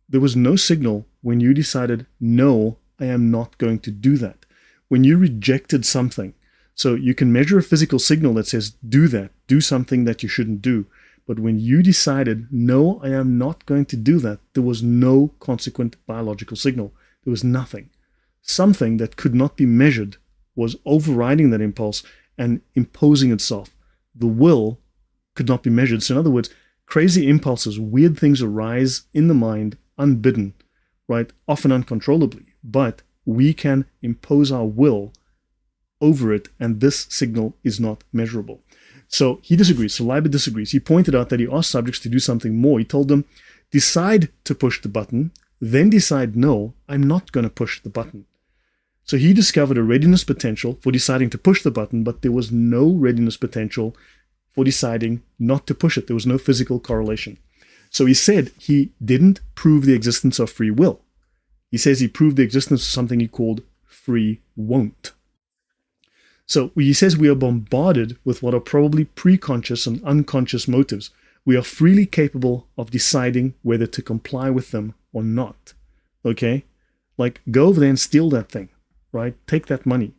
there was no signal when you decided, no, I am not going to do that. When you rejected something. So you can measure a physical signal that says, do that, do something that you shouldn't do. But when you decided, no, I am not going to do that, there was no consequent biological signal. There was nothing. Something that could not be measured was overriding that impulse and imposing itself. The will could not be measured. So in other words, crazy impulses, weird things arise in the mind unbidden, right? Often uncontrollably. But we can impose our will over it, and this signal is not measurable. So he disagrees. So Leiber disagrees. He pointed out that he asked subjects to do something more. He told them, decide to push the button, then decide, no, I'm not going to push the button. So he discovered a readiness potential for deciding to push the button, but there was no readiness potential for deciding not to push it. There was no physical correlation. So he said he didn't prove the existence of free will. He says he proved the existence of something he called free won't. So he says we are bombarded with what are probably preconscious and unconscious motives. We are freely capable of deciding whether to comply with them or not. Okay? Like, go over there and steal that thing, right? Take that money,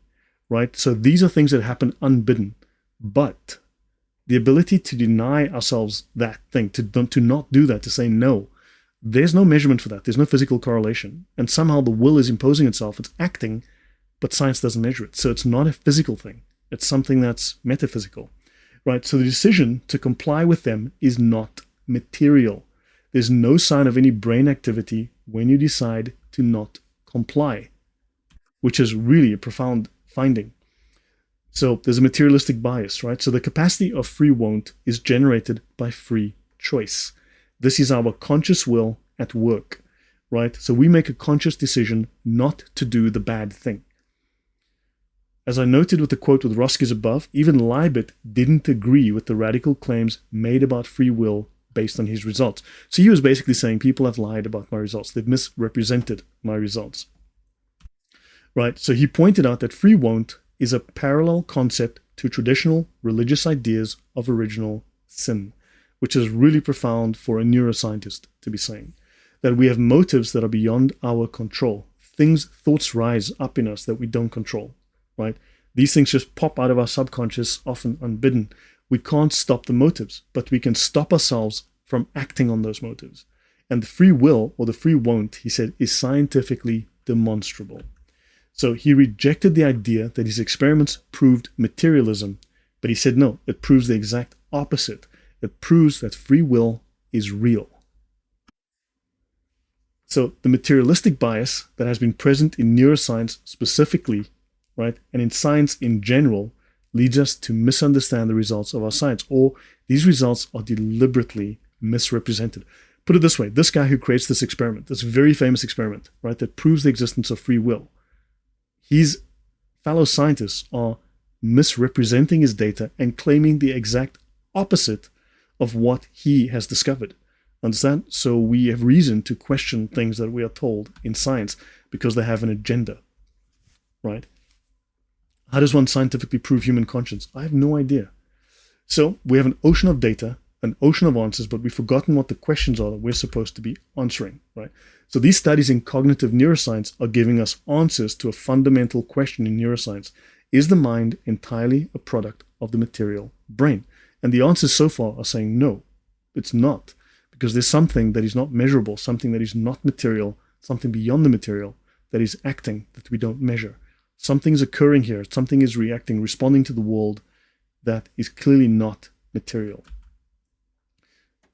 right? So these are things that happen unbidden. But the ability to deny ourselves that thing, to not do that, to say no, there's no measurement for that. There's no physical correlation. And somehow the will is imposing itself. It's acting, but science doesn't measure it. So it's not a physical thing. It's something that's metaphysical, right? So the decision to comply with them is not material. There's no sign of any brain activity when you decide to not comply, which is really a profound finding. So there's a materialistic bias, right? So the capacity of free won't is generated by free choice. This is our conscious will at work, right? So we make a conscious decision not to do the bad thing. As I noted with the quote with Roskis above, even Leibert didn't agree with the radical claims made about free will based on his results. So he was basically saying people have lied about my results. They've misrepresented my results. Right? So he pointed out that free won't is a parallel concept to traditional religious ideas of original sin, which is really profound for a neuroscientist to be saying. That we have motives that are beyond our control. Thoughts rise up in us that we don't control. Right? These things just pop out of our subconscious, often unbidden. We can't stop the motives, but we can stop ourselves from acting on those motives. And the free will, or the free won't, he said, is scientifically demonstrable. So he rejected the idea that his experiments proved materialism, but he said, no, it proves the exact opposite. It proves that free will is real. So the materialistic bias that has been present in neuroscience specifically, right, and in science in general, leads us to misunderstand the results of our science, or these results are deliberately misrepresented. Put it this way, this guy who creates this experiment, this very famous experiment, right, that proves the existence of free will, his fellow scientists are misrepresenting his data and claiming the exact opposite of what he has discovered. Understand? So we have reason to question things that we are told in science because they have an agenda, right? How does one scientifically prove human conscience? I have no idea. So we have an ocean of data, an ocean of answers, but we've forgotten what the questions are that we're supposed to be answering, right? So these studies in cognitive neuroscience are giving us answers to a fundamental question in neuroscience. Is the mind entirely a product of the material brain? And the answers so far are saying no, it's not, because there's something that is not measurable, something that is not material, something beyond the material that is acting that we don't measure. Something is occurring here. Something is reacting, responding to the world that is clearly not material.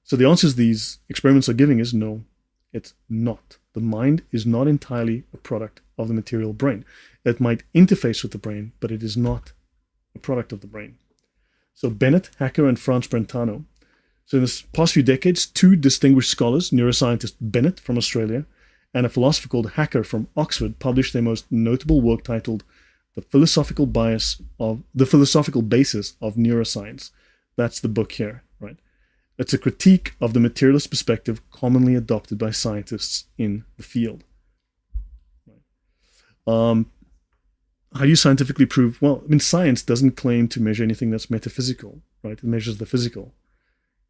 So the answers these experiments are giving is no, it's not. The mind is not entirely a product of the material brain. It might interface with the brain, but it is not a product of the brain. So Bennett, Hacker, and Franz Brentano. So in the past few decades, two distinguished scholars, neuroscientist Bennett from Australia and a philosopher called Hacker from Oxford, published their most notable work titled The Philosophical Basis of Neuroscience. That's the book here, right? It's a critique of the materialist perspective commonly adopted by scientists in the field. How do you scientifically prove? Well, I mean, science doesn't claim to measure anything that's metaphysical, right? It measures the physical.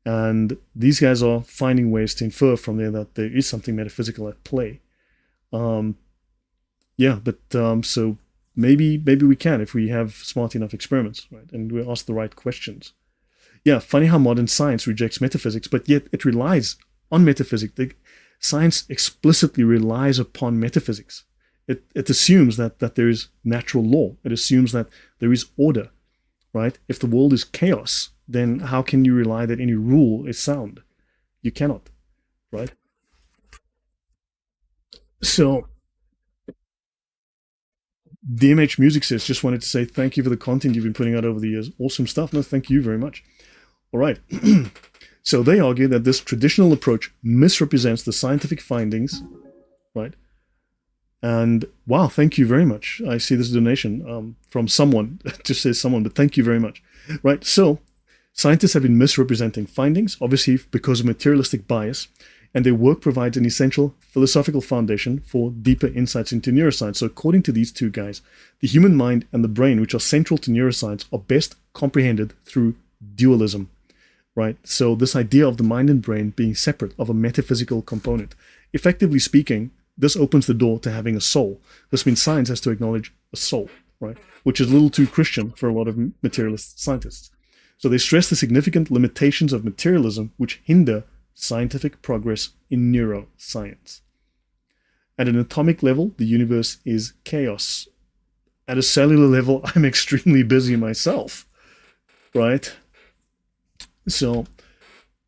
And these guys are finding ways to infer from there that there is something metaphysical at play. Um, yeah, but so maybe we can if we have smart enough experiments, right? And we ask the right questions. Yeah, funny how modern science rejects metaphysics, but yet it relies on metaphysics. Science explicitly relies upon metaphysics. It assumes that there is natural law. It assumes that there is order, right? If the world is chaos, then how can you rely that any rule is sound? You cannot, right? So DMH Music says, just wanted to say thank you for the content you've been putting out over the years. Awesome stuff. No, thank you very much. All right. So they argue that this traditional approach misrepresents the scientific findings, right? And wow, thank you very much. I see this donation from someone, just says someone, but thank you very much. Right. So scientists have been misrepresenting findings, obviously because of materialistic bias, and their work provides an essential philosophical foundation for deeper insights into neuroscience. So according to these two guys, the human mind and the brain, which are central to neuroscience, are best comprehended through dualism, right? So this idea of the mind and brain being separate of a metaphysical component. Effectively speaking, this opens the door to having a soul. This means science has to acknowledge a soul, right? Which is a little too Christian for a lot of materialist scientists. So they stress the significant limitations of materialism, which hinder scientific progress in neuroscience. At an atomic level, the universe is chaos. At a cellular level, I'm extremely busy myself, right? So,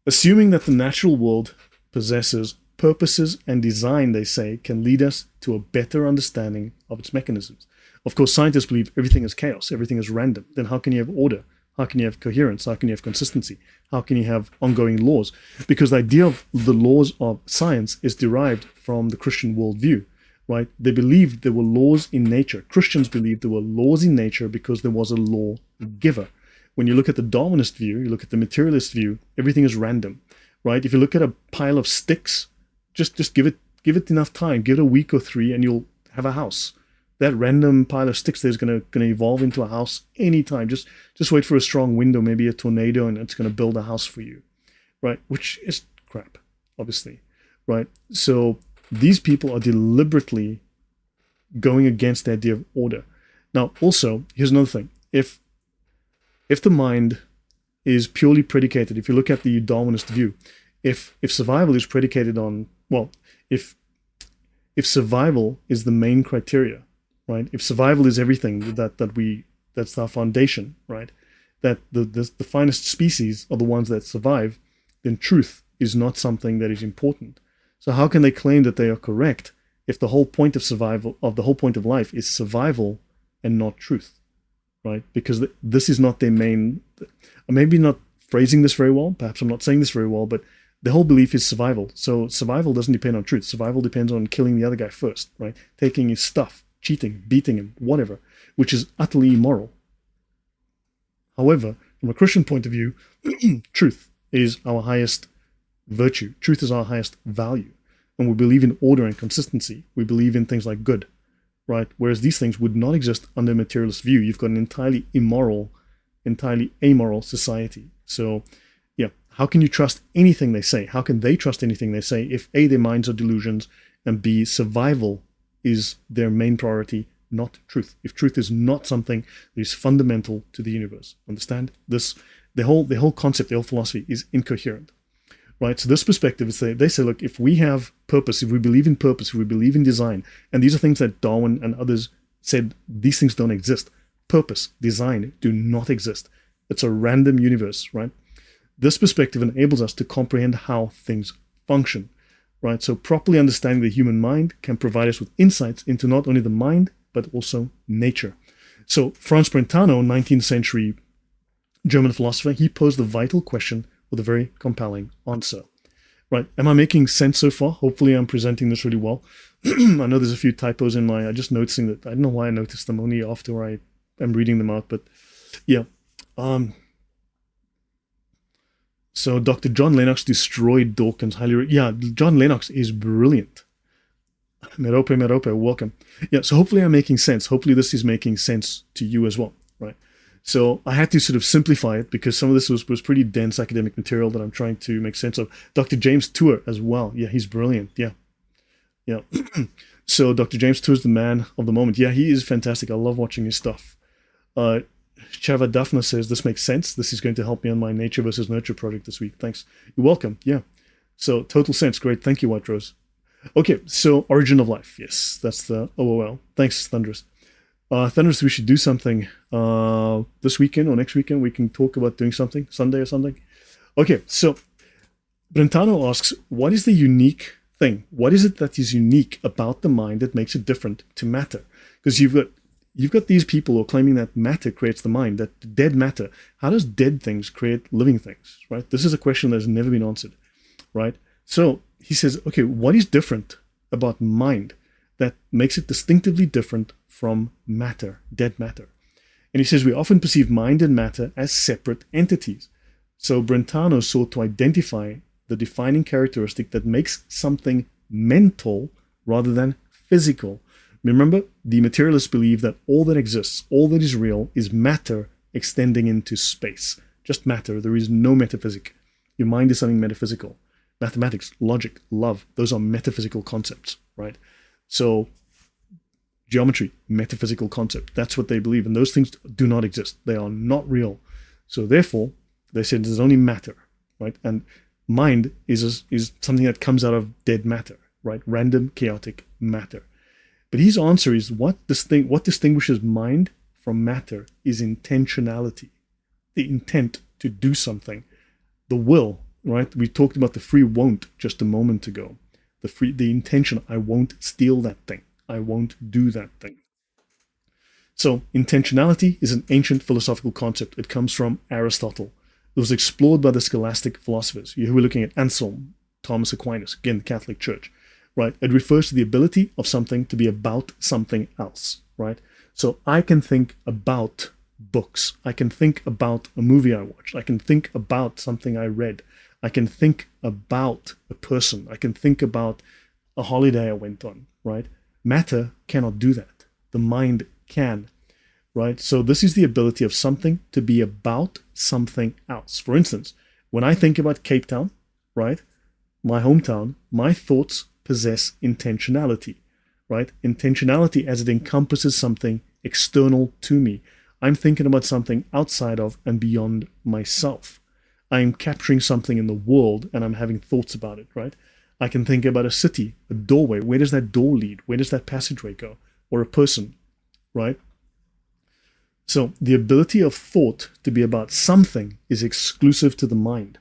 assuming that the natural world possesses purposes and design, they say, can lead us to a better understanding of its mechanisms. Of course, scientists believe everything is chaos, everything is random. Then how can you have order? How can you have coherence? How can you have consistency? How can you have ongoing laws? Because the idea of the laws of science is derived from the Christian worldview, right? They believed there were laws in nature. Christians believed there were laws in nature because there was a law giver. When you look at the Darwinist view, you look at the materialist view, everything is random, right? If you look at a pile of sticks, just give it enough time, give it a week or 3, and you'll have a house. That random pile of sticks there is gonna evolve into a house anytime. Just wait for a strong wind or maybe a tornado, and it's gonna build a house for you, right? Which is crap, obviously, right? So these people are deliberately going against the idea of order. Now, also, here's another thing: if the mind is purely predicated, if you look at the Darwinist view, if survival is predicated on, well, if survival is the main criteria, right? If survival is everything that's our foundation, right? That the finest species are the ones that survive, then truth is not something that is important. So how can they claim that they are correct if the whole point of survival, of the whole point of life, is survival and not truth, right? Because this is not their main. Maybe not phrasing this very well. Perhaps I'm not saying this very well, but the whole belief is survival. So survival doesn't depend on truth. Survival depends on killing the other guy first, right? Taking his stuff, cheating, beating him, whatever, which is utterly immoral. However, from a Christian point of view, truth is our highest virtue. Truth is our highest value. And we believe in order and consistency. We believe in things like good, right? Whereas these things would not exist under a materialist view. You've got an entirely immoral, entirely amoral society. So, yeah, how can you trust anything they say? How can they trust anything they say if A, their minds are delusions, and B, survival is their main priority, not truth? If truth is not something that is fundamental to the universe, understand this? The whole concept, the whole philosophy is incoherent, right? So this perspective is they say, look, if we have purpose, if we believe in purpose, if we believe in design, and these are things that Darwin and others said these things don't exist. Purpose, design do not exist. It's a random universe, right? This perspective enables us to comprehend how things function, right? So properly understanding the human mind can provide us with insights into not only the mind, but also nature. So Franz Brentano, 19th century German philosopher, he posed the vital question with a very compelling answer, right? Am I making sense so far? Hopefully I'm presenting this really well. I know there's a few typos in I'm just noticing that. I don't know why I noticed them, only after I am reading them out, but yeah. So Dr. John Lenox destroyed Dawkins. Yeah, John Lenox is brilliant. Merope, welcome. Yeah, so hopefully I'm making sense. Hopefully this is making sense to you as well, right? So I had to sort of simplify it because some of this was pretty dense academic material that I'm trying to make sense of. Dr. James Tour as well. Yeah, he's brilliant. Yeah. Yeah. So Dr. James Tour is the man of the moment. Yeah, he is fantastic. I love watching his stuff. Chava Daphna says, this makes sense. This is going to help me on my nature versus nurture project this week. Thanks. You're welcome. Yeah. So total sense. Great. Thank you, White Rose. Okay. So origin of life. Yes, that's the OOL. Thanks, Thunderous. Thunderous, we should do something this weekend or next weekend. We can talk about doing something, Sunday or something. Okay. So Brentano asks, what is the unique thing? What is it that is unique about the mind that makes it different to matter? Because you've got these people who are claiming that matter creates the mind, that dead matter. How does dead things create living things, right? This is a question that has never been answered, right? So he says, okay, what is different about mind that makes it distinctively different from matter, dead matter? And he says, we often perceive mind and matter as separate entities. So Brentano sought to identify the defining characteristic that makes something mental rather than physical. Remember, the materialists believe that all that exists, all that is real, is matter extending into space. Just matter. There is no metaphysic. Your mind is something metaphysical. Mathematics, logic, love, those are metaphysical concepts, right? So geometry, metaphysical concept. That's what they believe. And those things do not exist. They are not real. So therefore, they said there's only matter, right? And mind is something that comes out of dead matter, right? Random, chaotic matter. But his answer is what distinguishes mind from matter is intentionality, the intent to do something, the will, right? We talked about the free won't just a moment ago. The intention, I won't steal that thing. I won't do that thing. So intentionality is an ancient philosophical concept. It comes from Aristotle. It was explored by the scholastic philosophers. You were looking at Anselm, Thomas Aquinas, again, the Catholic Church, right? It refers to the ability of something to be about something else, right? So I can think about books. I can think about a movie I watched. I can think about something I read. I can think about a person. I can think about a holiday I went on, right? Matter cannot do that. The mind can, right? So this is the ability of something to be about something else. For instance, when I think about Cape Town, right, my hometown, my thoughts possess intentionality, right? Intentionality as it encompasses something external to me. I'm thinking about something outside of and beyond myself. I'm capturing something in the world and I'm having thoughts about it, right? I can think about a city, a doorway. Where does that door lead? Where does that passageway go? Or a person, right? So the ability of thought to be about something is exclusive to the mind.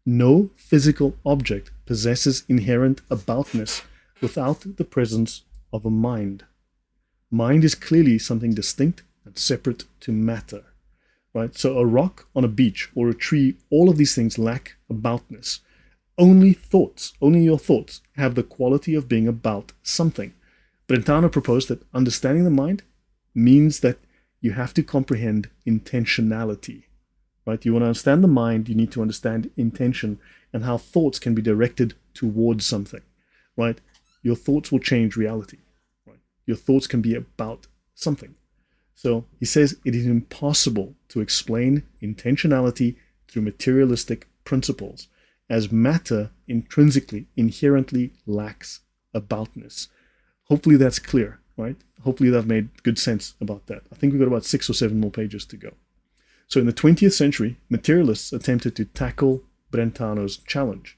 No physical object possesses inherent aboutness without the presence of a mind. Mind is clearly something distinct and separate to matter, right? So a rock on a beach or a tree, all of these things lack aboutness. Only thoughts, only your thoughts have the quality of being about something. Brentano proposed that understanding the mind means that you have to comprehend intentionality, right? You want to understand the mind, you need to understand intention and how thoughts can be directed towards something, right? Your thoughts will change reality, right? Your thoughts can be about something. So he says it is impossible to explain intentionality through materialistic principles, as matter intrinsically, inherently lacks aboutness. Hopefully that's clear, right? Hopefully that made good sense about that. I think we've got about 6 or 7 more pages to go. So in the 20th century, materialists attempted to tackle Brentano's challenge,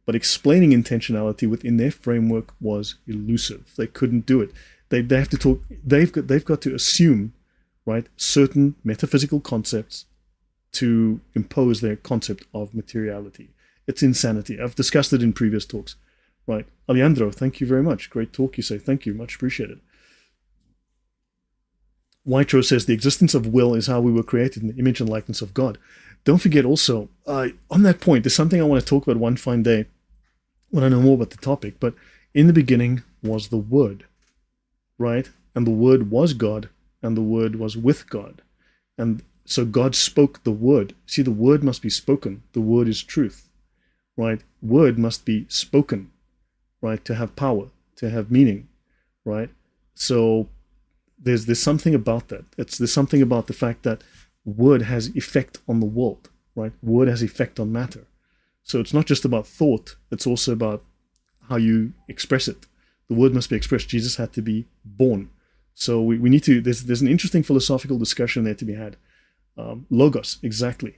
but explaining intentionality within their framework was elusive. They couldn't do it. They have to talk. They've got to assume, right, certain metaphysical concepts to impose their concept of materiality. It's insanity. I've discussed it in previous talks, right? Alejandro, thank you very much. Great talk, you say. Thank you. Much appreciated. Whitero says the existence of will is how we were created in the image and likeness of God. Don't forget also, on that point, there's something I want to talk about one fine day when I know more about the topic, but in the beginning was the Word, right? And the Word was God, and the Word was with God. And so God spoke the Word. See, the Word must be spoken. The Word is truth, right? Word must be spoken, right? To have power, to have meaning, right? So there's something about that. There's something about the fact that word has effect on the world, right? Word has effect on matter. So it's not just about thought, it's also about how you express it. The word must be expressed. Jesus had to be born. So we need to, there's an interesting philosophical discussion there to be had. Logos, exactly.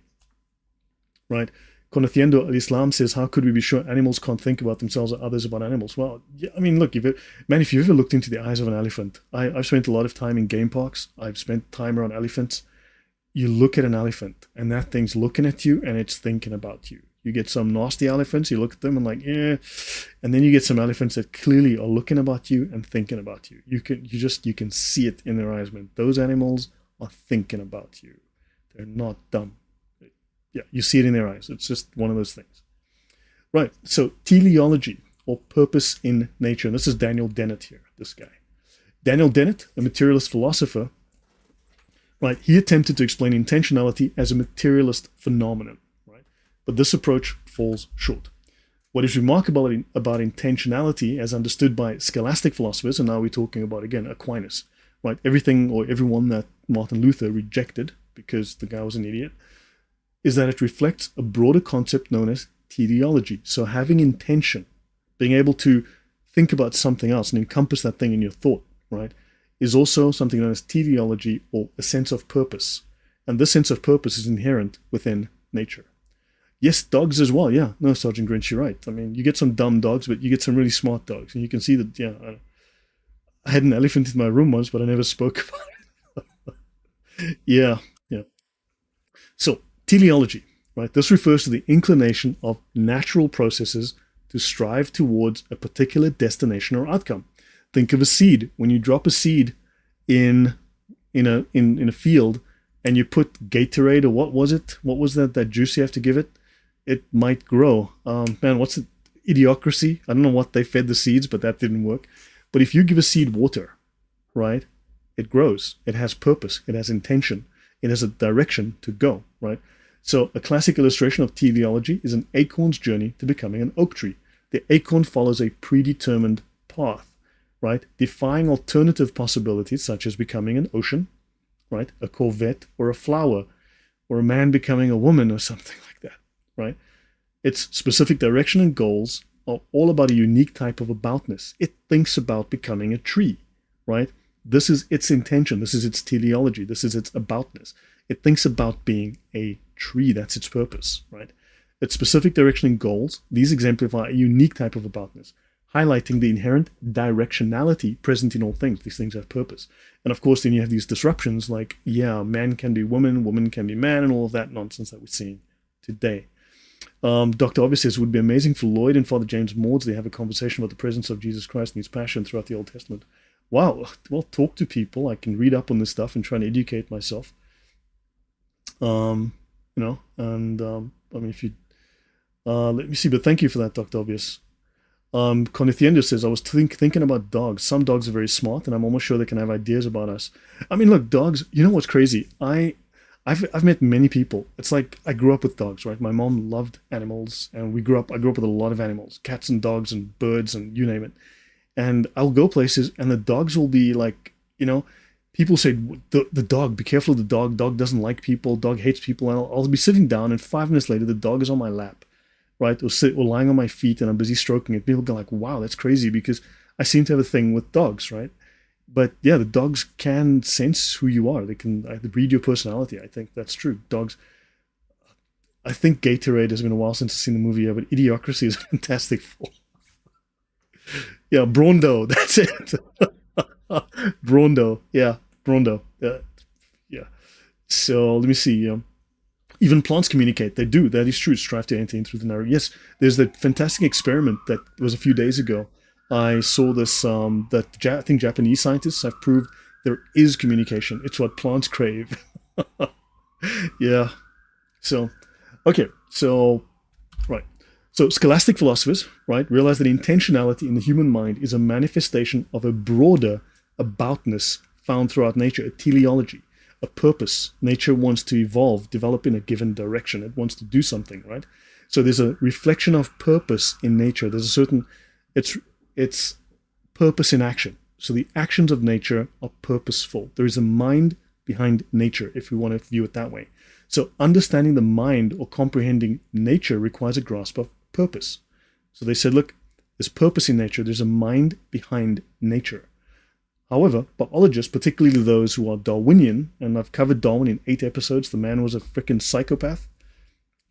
Right? Conociendo al Islam says, how could we be sure animals can't think about themselves or others about animals? Well, yeah, I mean, look, if you've ever looked into the eyes of an elephant, I've spent a lot of time in game parks. I've spent time around elephants. You look at an elephant and that thing's looking at you and it's thinking about you. You get some nasty elephants, you look at them and like, yeah. And then you get some elephants that clearly are looking about you and thinking about you. You can see it in their eyes, man. Those animals are thinking about you. They're not dumb. Yeah, you see it in their eyes. It's just one of those things. Right, so teleology, or purpose in nature. And this is Daniel Dennett here, this guy. Daniel Dennett, a materialist philosopher, right, he attempted to explain intentionality as a materialist phenomenon, right? But this approach falls short. What is remarkable about intentionality, as understood by scholastic philosophers, and now we're talking about, again, Aquinas, right? Everything or everyone that Martin Luther rejected because the guy was an idiot, is that it reflects a broader concept known as teleology. So having intention, being able to think about something else and encompass that thing in your thought, right, is also something known as teleology, or a sense of purpose. And this sense of purpose is inherent within nature. Yes, dogs as well. Yeah, no, Sergeant Grinch, you're right. I mean, you get some dumb dogs, but you get some really smart dogs. And you can see that, yeah, I had an elephant in my room once, but I never spoke about it. Yeah. So, teleology, right? This refers to the inclination of natural processes to strive towards a particular destination or outcome. Think of a seed. When you drop a seed in a field and you put Gatorade, or what was it? What was that juice you have to give it? It might grow. Man, what's it? Idiocracy? I don't know what they fed the seeds, but that didn't work. But if you give a seed water, right, it grows. It has purpose. It has intention. It has a direction to go, right? So a classic illustration of teleology is an acorn's journey to becoming an oak tree. The acorn follows a predetermined path, right? Defying alternative possibilities such as becoming an ocean, right? A Corvette, or a flower, or a man becoming a woman, or something like that, right? Its specific direction and goals are all about a unique type of aboutness. It thinks about becoming a tree, right? This is its intention. This is its teleology. This is its aboutness. It thinks about being a tree. That's its purpose, right? Its specific direction and goals, these exemplify a unique type of aboutness, highlighting the inherent directionality present in all things. These things have purpose. And of course, then you have these disruptions like, yeah, man can be woman, woman can be man, and all of that nonsense that we're seeing today. Dr. Obvious says, it would be amazing for Lloyd and Father James Maudsley have a conversation about the presence of Jesus Christ and his passion throughout the Old Testament. Wow, well, talk to people. I can read up on this stuff and try and educate myself. I mean, if you, let me see, but thank you for that, Dr. Obvious. Conithiendo says, I was thinking about dogs. Some dogs are very smart, and I'm almost sure they can have ideas about us. I mean, look, dogs, you know what's crazy? I've met many people. It's like I grew up with dogs, right? My mom loved animals, and I grew up with a lot of animals, cats and dogs and birds and you name it. And I'll go places, and the dogs will be like, people say, the dog, be careful of the dog. Dog doesn't like people. Dog hates people. And I'll be sitting down, and 5 minutes later, the dog is on my lap, right? Or lying on my feet, and I'm busy stroking it. People go like, wow, that's crazy, because I seem to have a thing with dogs, right? But yeah, the dogs can sense who you are. They can read your personality. I think that's true. Dogs. I think Gatorade has been a while since I've seen the movie, but Idiocracy is a fantastic film. Yeah, Brondo, that's it. Brondo, yeah, Brondo. Yeah. So let me see. Even plants communicate. They do. That is true. Strive to enter in through the narrow. Yes, there's that fantastic experiment that was a few days ago. I saw this, I think Japanese scientists have proved there is communication. It's what plants crave. Yeah. So, okay. So, right. So scholastic philosophers, right, realize that intentionality in the human mind is a manifestation of a broader aboutness found throughout nature, a teleology, a purpose. Nature wants to evolve, develop in a given direction. It wants to do something, right? So there's a reflection of purpose in nature. There's a certain, it's purpose in action. So the actions of nature are purposeful. There is a mind behind nature, if we want to view it that way. So understanding the mind or comprehending nature requires a grasp of purpose. So they said, look, there's purpose in nature. There's a mind behind nature. However, biologists, particularly those who are Darwinian, and I've covered Darwin in 8 episodes, the man was a freaking psychopath,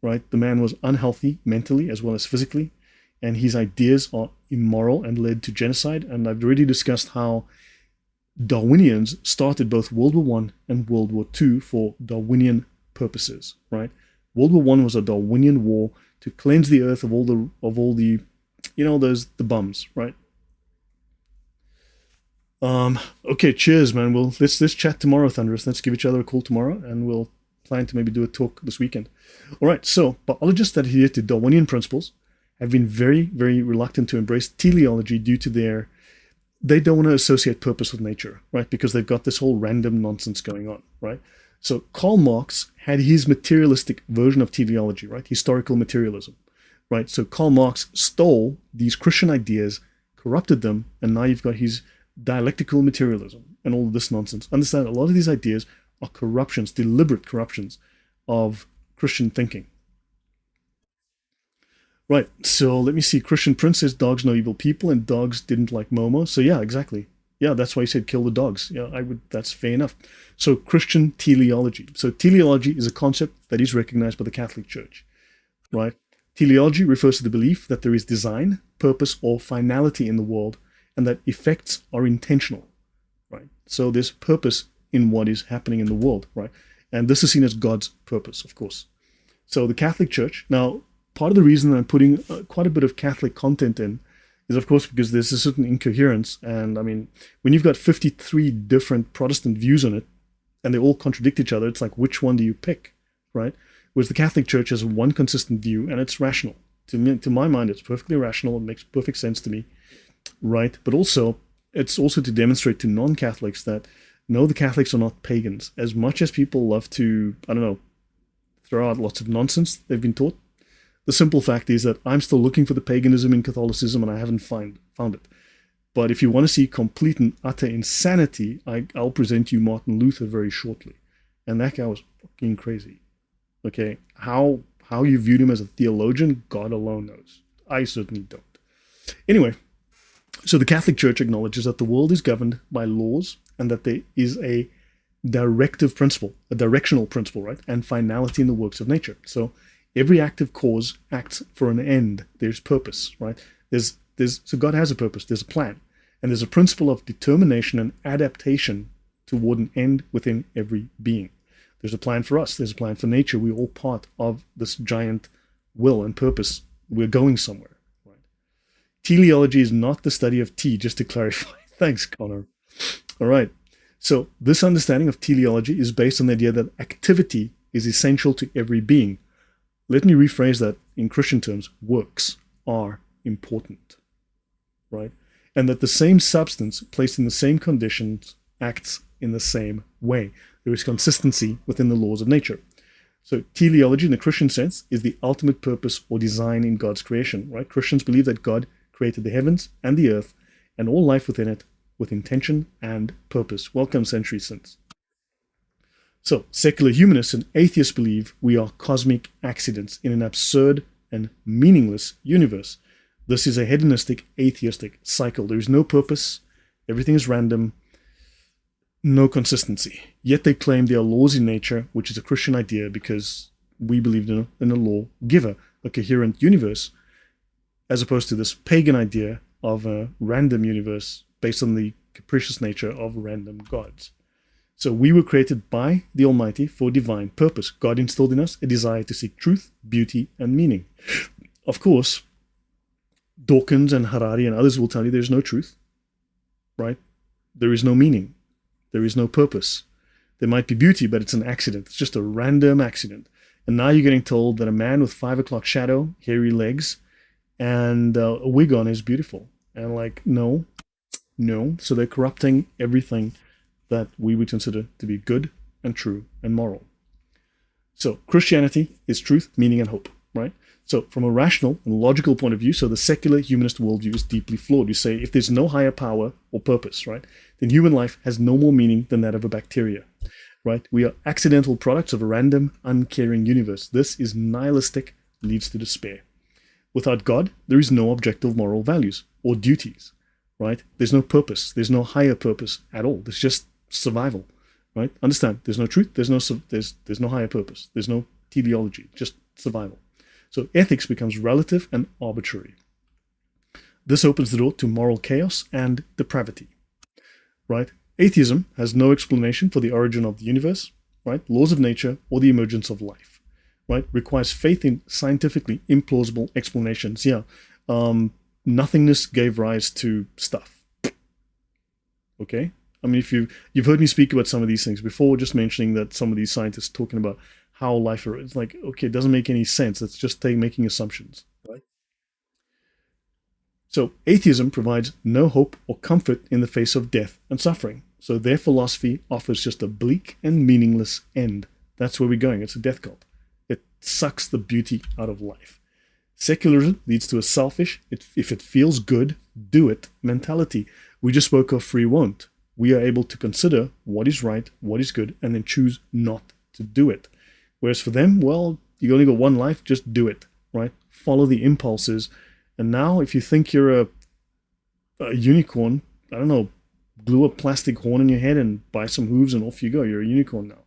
right? The man was unhealthy mentally as well as physically, and his ideas are immoral and led to genocide. And I've already discussed how Darwinians started both World War I and World War II for Darwinian purposes, right? World War I was a Darwinian war to cleanse the earth of all the the bums, right? Okay, cheers, man. Well, let's chat tomorrow, Thunderous. Let's give each other a call tomorrow, and we'll plan to maybe do a talk this weekend. All right, so biologists that adhere to Darwinian principles have been very, very reluctant to embrace teleology due to they don't want to associate purpose with nature, right? Because they've got this whole random nonsense going on, right? So Karl Marx had his materialistic version of teleology, right? Historical materialism, right? So Karl Marx stole these Christian ideas, corrupted them, and now you've got his dialectical materialism and all of this nonsense. Understand, a lot of these ideas are corruptions, deliberate corruptions of Christian thinking. Right, so let me see. Christian Prince says dogs know evil people and dogs didn't like Momo. So yeah, exactly. Yeah, that's why he said kill the dogs. Yeah, that's fair enough. So Christian teleology. So teleology is a concept that is recognized by the Catholic Church, right? Teleology refers to the belief that there is design, purpose, or finality in the world, and that effects are intentional, right? So there's purpose in what is happening in the world, right? And this is seen as God's purpose, of course. So the Catholic Church, now, part of the reason I'm putting quite a bit of Catholic content in is, of course, because there's a certain incoherence. And I mean, when you've got 53 different Protestant views on it, and they all contradict each other, it's like, which one do you pick, right? Whereas the Catholic Church has one consistent view, and it's rational. To my mind, it's perfectly rational. It makes perfect sense to me, right? But also, it's also to demonstrate to non-Catholics that, no, the Catholics are not pagans. As much as people love to, throw out lots of nonsense they've been taught, the simple fact is that I'm still looking for the paganism in Catholicism, and I haven't found it. But if you want to see complete and utter insanity, I'll present you Martin Luther very shortly. And that guy was fucking crazy. Okay, how you viewed him as a theologian, God alone knows. I certainly don't. Anyway, so the Catholic Church acknowledges that the world is governed by laws and that there is a directive principle, a directional principle, right? And finality in the works of nature. So every active cause acts for an end. There's purpose, right? So God has a purpose. There's a plan. And there's a principle of determination and adaptation toward an end within every being. There's a plan for us. There's a plan for nature. We're all part of this giant will and purpose. We're going somewhere, right? Teleology is not the study of tea, just to clarify. Thanks, Connor. All right. So this understanding of teleology is based on the idea that activity is essential to every being. Let me rephrase that in Christian terms. Works are important, right? And that the same substance placed in the same conditions acts in the same way. There is consistency within the laws of nature. So teleology in the Christian sense is the ultimate purpose or design in God's creation, right? Christians believe that God created the heavens and the earth and all life within it with intention and purpose. Welcome, Century Sins. So secular humanists and atheists believe we are cosmic accidents in an absurd and meaningless universe. This is a hedonistic, atheistic cycle. There is no purpose. Everything is random. No consistency. Yet they claim there are laws in nature, which is a Christian idea because we believe in a lawgiver, a coherent universe, as opposed to this pagan idea of a random universe based on the capricious nature of random gods. So we were created by the Almighty for divine purpose. God instilled in us a desire to seek truth, beauty, and meaning. Of course, Dawkins and Harari and others will tell you there's no truth, right? There is no meaning. There is no purpose. There might be beauty, but it's an accident. It's just a random accident. And now you're getting told that a man with 5 o'clock shadow, hairy legs, and a wig on is beautiful. And like, no. So they're corrupting everything that we would consider to be good and true and moral. So Christianity is truth, meaning, and hope, right? So from a rational and logical point of view, so the secular humanist worldview is deeply flawed. You say if there's no higher power or purpose, right, then human life has no more meaning than that of a bacteria, right? We are accidental products of a random, uncaring universe. This is nihilistic, leads to despair. Without God, there is no objective moral values or duties, right? There's no purpose. There's no higher purpose at all. There's just survival, right? Understand? There's no truth. There's no higher purpose. There's no teleology. Just survival. So ethics becomes relative and arbitrary. This opens the door to moral chaos and depravity, right? Atheism has no explanation for the origin of the universe, right? Laws of nature or the emergence of life, right? Requires faith in scientifically implausible explanations. Yeah, nothingness gave rise to stuff. Okay, I mean, if you've heard me speak about some of these things before, just mentioning that some of these scientists talking about how life arose, it's like, okay, it doesn't make any sense. It's just making assumptions, right? So atheism provides no hope or comfort in the face of death and suffering. So their philosophy offers just a bleak and meaningless end. That's where we're going. It's a death cult. It sucks the beauty out of life. Secularism leads to a selfish, if it feels good, do it mentality. We just spoke of free won't. We are able to consider what is right, what is good, and then choose not to do it. Whereas for them, well, you only got one life, just do it, right? Follow the impulses. And now, if you think you're a unicorn, I don't know, glue a plastic horn in your head and buy some hooves and off you go. You're a unicorn now.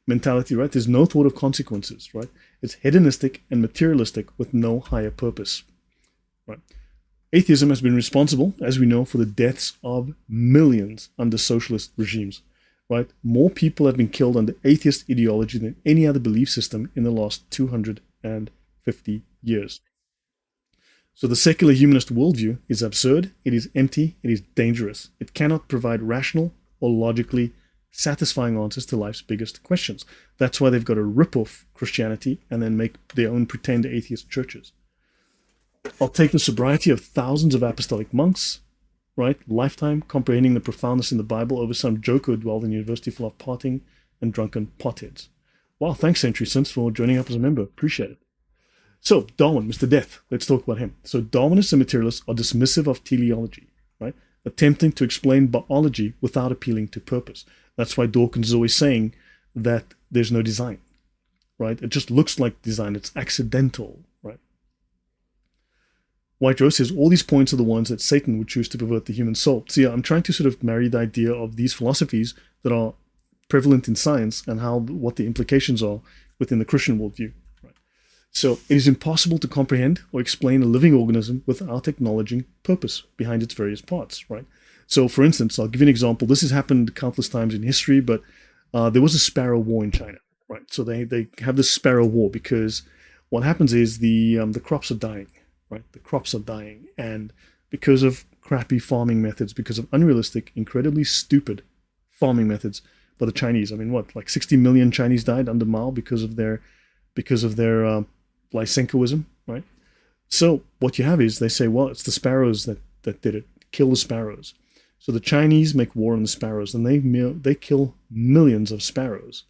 Mentality, right? There's no thought of consequences, right? It's hedonistic and materialistic with no higher purpose, right? Atheism has been responsible, as we know, for the deaths of millions under socialist regimes, right? More people have been killed under atheist ideology than any other belief system in the last 250 years. So the secular humanist worldview is absurd, it is empty, it is dangerous. It cannot provide rational or logically satisfying answers to life's biggest questions. That's why they've got to rip off Christianity and then make their own pretend atheist churches. I'll take the sobriety of thousands of apostolic monks, right? Lifetime comprehending the profoundness in the Bible over some joker who dwelled in university full of partying and drunken potheads. Wow, thanks Century Sense for joining up as a member. Appreciate it. So, Darwin, Mr. Death, let's talk about him. So, Darwinists and materialists are dismissive of teleology, right? Attempting to explain biology without appealing to purpose. That's why Dawkins is always saying that there's no design, right? It just looks like design. It's accidental, right? White Rose says all these points are the ones that Satan would choose to pervert the human soul. So, yeah, I'm trying to sort of marry the idea of these philosophies that are prevalent in science and what the implications are within the Christian worldview. So it is impossible to comprehend or explain a living organism without acknowledging purpose behind its various parts, right? So for instance, I'll give you an example. This has happened countless times in history, but there was a sparrow war in China, right? So they have this sparrow war because what happens is the crops are dying, right? The crops are dying, and because of crappy farming methods, because of unrealistic, incredibly stupid farming methods by the Chinese. I mean, what, like 60 million Chinese died under Mao because of their Lysenkoism, right? So what you have is they say, well, it's the sparrows that did it. Kill the sparrows. So the Chinese make war on the sparrows, and they kill millions of sparrows.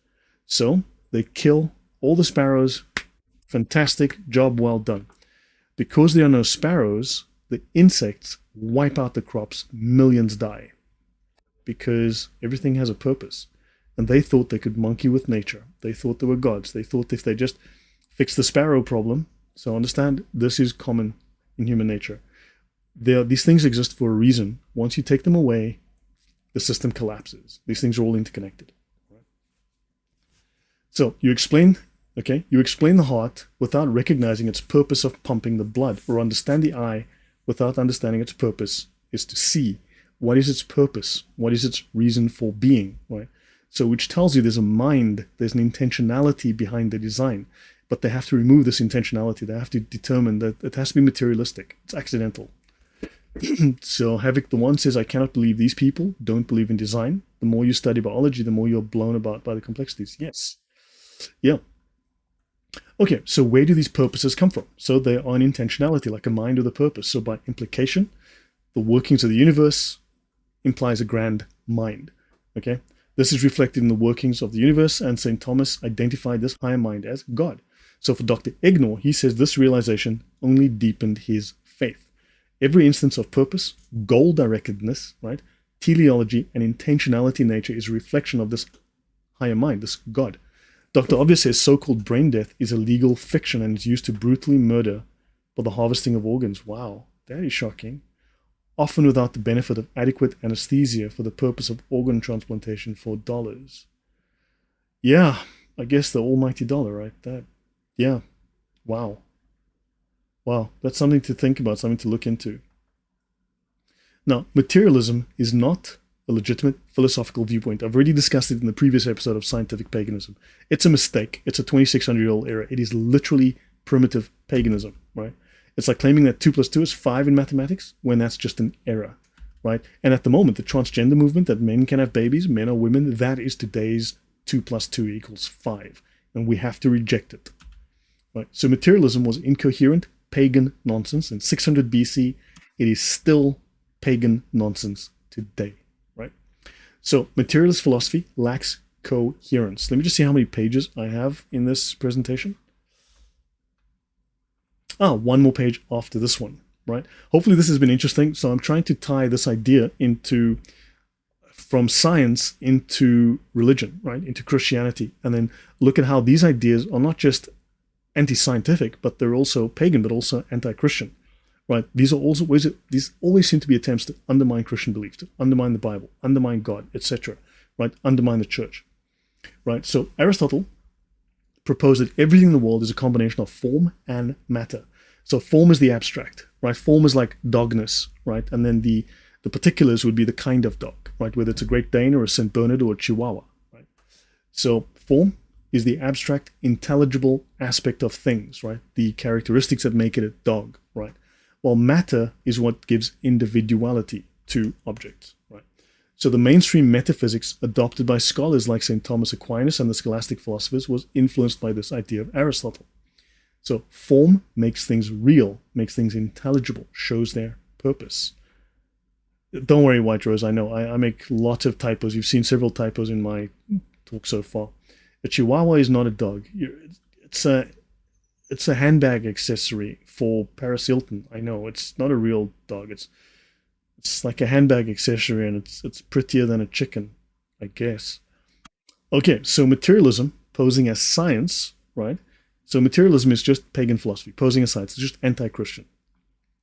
So they kill all the sparrows. Fantastic job, well done. Because there are no sparrows, the insects wipe out the crops. Millions die because everything has a purpose, and they thought they could monkey with nature. They thought they were gods. They thought if they just fix the sparrow problem. So understand, this is common in human nature. These things exist for a reason. Once you take them away, the system collapses. These things are all interconnected. So you explain the heart without recognizing its purpose of pumping the blood, or understand the eye without understanding its purpose is to see. What is its purpose? What is its reason for being, right? So which tells you there's a mind, there's an intentionality behind the design. But they have to remove this intentionality. They have to determine that it has to be materialistic. It's accidental. So Havoc the One says, I cannot believe these people don't believe in design. The more you study biology, the more you're blown about by the complexities. Yes. Yeah. Okay, so where do these purposes come from? So they are an intentionality, like a mind with a purpose. So by implication, the workings of the universe implies a grand mind. Okay? This is reflected in the workings of the universe, and St. Thomas identified this higher mind as God. So for Dr. Egnor, he says this realization only deepened his faith. Every instance of purpose, goal-directedness, right, teleology, and intentionality in nature is a reflection of this higher mind, this God. Dr. Obvious says so-called brain death is a legal fiction and is used to brutally murder for the harvesting of organs. Wow, that is shocking. Often without the benefit of adequate anesthesia for the purpose of organ transplantation for dollars. Yeah, I guess the almighty dollar, right? That, yeah, wow. Wow, that's something to think about, something to look into. Now, materialism is not a legitimate philosophical viewpoint. I've already discussed it in the previous episode of Scientific Paganism. It's a mistake. It's a 2600-year-old error. It is literally primitive paganism, right? It's like claiming that 2 plus 2 is 5 in mathematics when that's just an error, right? And at the moment, the transgender movement that men can have babies, men or women, that is today's 2 plus 2 equals 5. And we have to reject it, right? So materialism was incoherent, pagan nonsense. In 600 BC, it is still pagan nonsense today, right? So materialist philosophy lacks coherence. Let me just see how many pages I have in this presentation. One more page after this one, right? Hopefully this has been interesting. So I'm trying to tie this idea from science into religion, right? Into Christianity, and then look at how these ideas are not just anti-scientific, but they're also pagan, but also anti-Christian, right? These always seem to be attempts to undermine Christian belief, to undermine the Bible, undermine God, etc., right? Undermine the church, right? So Aristotle proposed that everything in the world is a combination of form and matter. So form is the abstract, right? Form is like dogness, right? And then the particulars would be the kind of dog, right? Whether it's a Great Dane or a St. Bernard or a Chihuahua, right? So form is the abstract, intelligible aspect of things, right? The characteristics that make it a dog, right? While matter is what gives individuality to objects, right? So the mainstream metaphysics adopted by scholars like St. Thomas Aquinas and the scholastic philosophers was influenced by this idea of Aristotle. So form makes things real, makes things intelligible, shows their purpose. Don't worry, White Rose, I know, I make lots of typos. You've seen several typos in my talk so far. A Chihuahua is not a dog. It's a handbag accessory for Paris Hilton. I know, it's not a real dog. It's like a handbag accessory, and it's prettier than a chicken, I guess. Okay, so materialism posing as science, right? So materialism is just pagan philosophy, posing as science. It's just anti-Christian.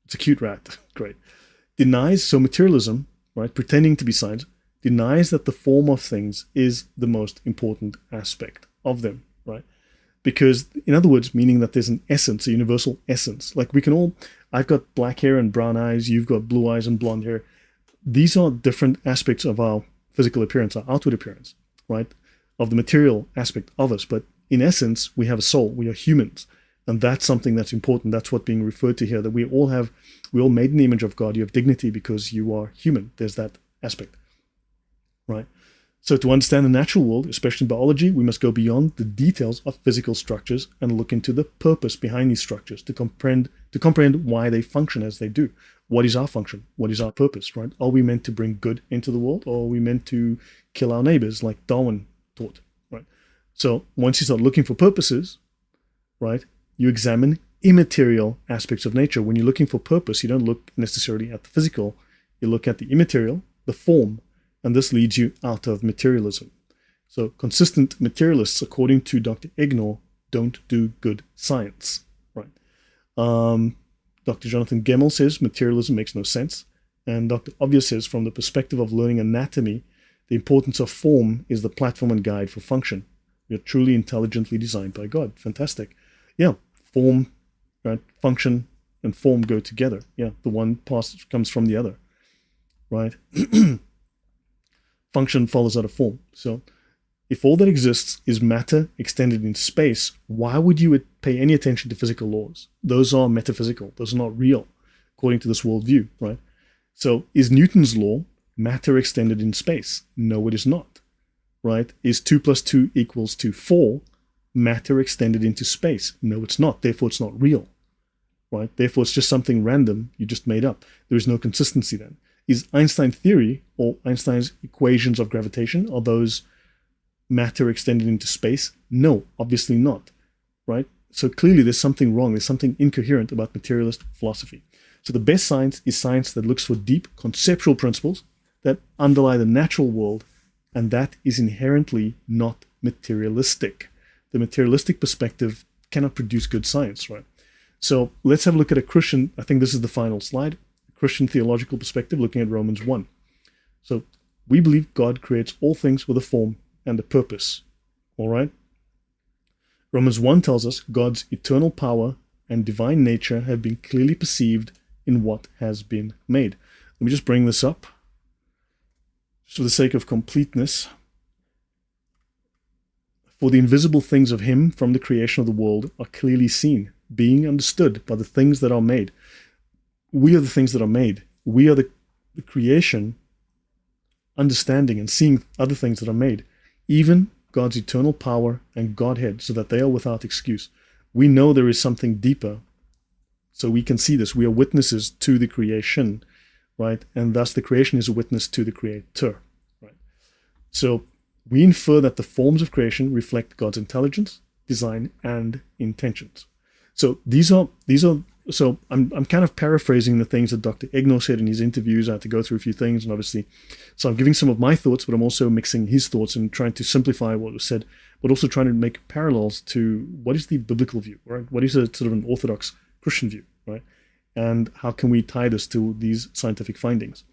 It's a cute rat. Great. So materialism, right, pretending to be science, denies that the form of things is the most important aspect of them, right? Because, in other words, meaning that there's an essence, a universal essence. Like I've got black hair and brown eyes, you've got blue eyes and blonde hair. These are different aspects of our physical appearance, our outward appearance, right? Of the material aspect of us. But in essence, we have a soul, we are humans. And that's something that's important. That's what's being referred to here, that we all made in the image of God. You have dignity because you are human. There's that aspect, right? So to understand the natural world, especially in biology, we must go beyond the details of physical structures and look into the purpose behind these structures to comprehend why they function as they do. What is our function? What is our purpose, right? Are we meant to bring good into the world, or are we meant to kill our neighbors like Darwin taught, right? So once you start looking for purposes, right, you examine immaterial aspects of nature. When you're looking for purpose, you don't look necessarily at the physical. You look at the immaterial, the form, and this leads you out of materialism. So consistent materialists, according to Dr. Ignor, don't do good science, right? Dr. Jonathan Gemmell says materialism makes no sense. And Dr. Obvious says, from the perspective of learning anatomy, the importance of form is the platform and guide for function. We are truly intelligently designed by God. Fantastic. Yeah, form, right? Function and form go together. Yeah, the one comes from the other, right? Function follows out of form. So if all that exists is matter extended in space, why would you pay any attention to physical laws? Those are metaphysical. Those are not real, according to this worldview, right? So is Newton's law matter extended in space? No, it is not, right? Is 2 plus 2 equals to 4 matter extended into space? No, it's not. Therefore, it's not real, right? Therefore, it's just something random you just made up. There is no consistency then. Is Einstein theory or Einstein's equations of gravitation, are those matter extended into space? No, obviously not, right? So clearly there's something wrong. There's something incoherent about materialist philosophy. So the best science is science that looks for deep conceptual principles that underlie the natural world and that is inherently not materialistic. The materialistic perspective cannot produce good science, right? So let's have a look at a Christian, I think this is the final slide, Christian theological perspective looking at Romans 1. So we believe God creates all things with a form and a purpose, all right? Romans 1 tells us God's eternal power and divine nature have been clearly perceived in what has been made. Let me just bring this up, just for the sake of completeness. For the invisible things of him from the creation of the world are clearly seen, being understood by the things that are made. We are the things that are made. We are the creation, understanding and seeing other things that are made. Even God's eternal power and Godhead, so that they are without excuse. We know there is something deeper, so we can see this. We are witnesses to the creation, right? And thus the creation is a witness to the Creator, right? So we infer that the forms of creation reflect God's intelligence, design, and intentions. So so I'm kind of paraphrasing the things that Dr. Egno said in his interviews. I had to go through a few things, and obviously, so I'm giving some of my thoughts, but I'm also mixing his thoughts and trying to simplify what was said, but also trying to make parallels to what is the biblical view, right? What is a sort of an orthodox Christian view, right? And how can we tie this to these scientific findings?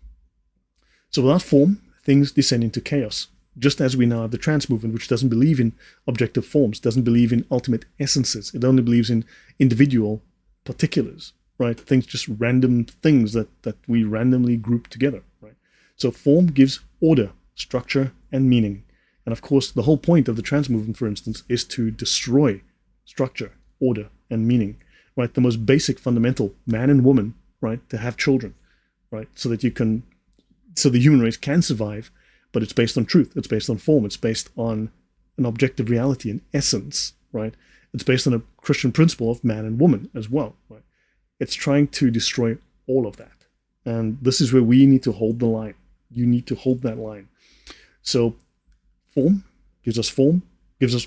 So without form, things descend into chaos. Just as we now have the trans movement, which doesn't believe in objective forms, doesn't believe in ultimate essences. It only believes in individual particulars, right? Things, just random things that we randomly group together, right? So form gives order, structure, and meaning. And of course, the whole point of the trans movement, for instance, is to destroy structure, order, and meaning, right? The most basic, fundamental, man and woman, right? To have children, right? So that so the human race can survive, but it's based on truth. It's based on form. It's based on an objective reality, an essence, right? It's based on a Christian principle of man and woman as well, right? It's trying to destroy all of that. And this is where we need to hold the line. You need to hold that line. So form gives us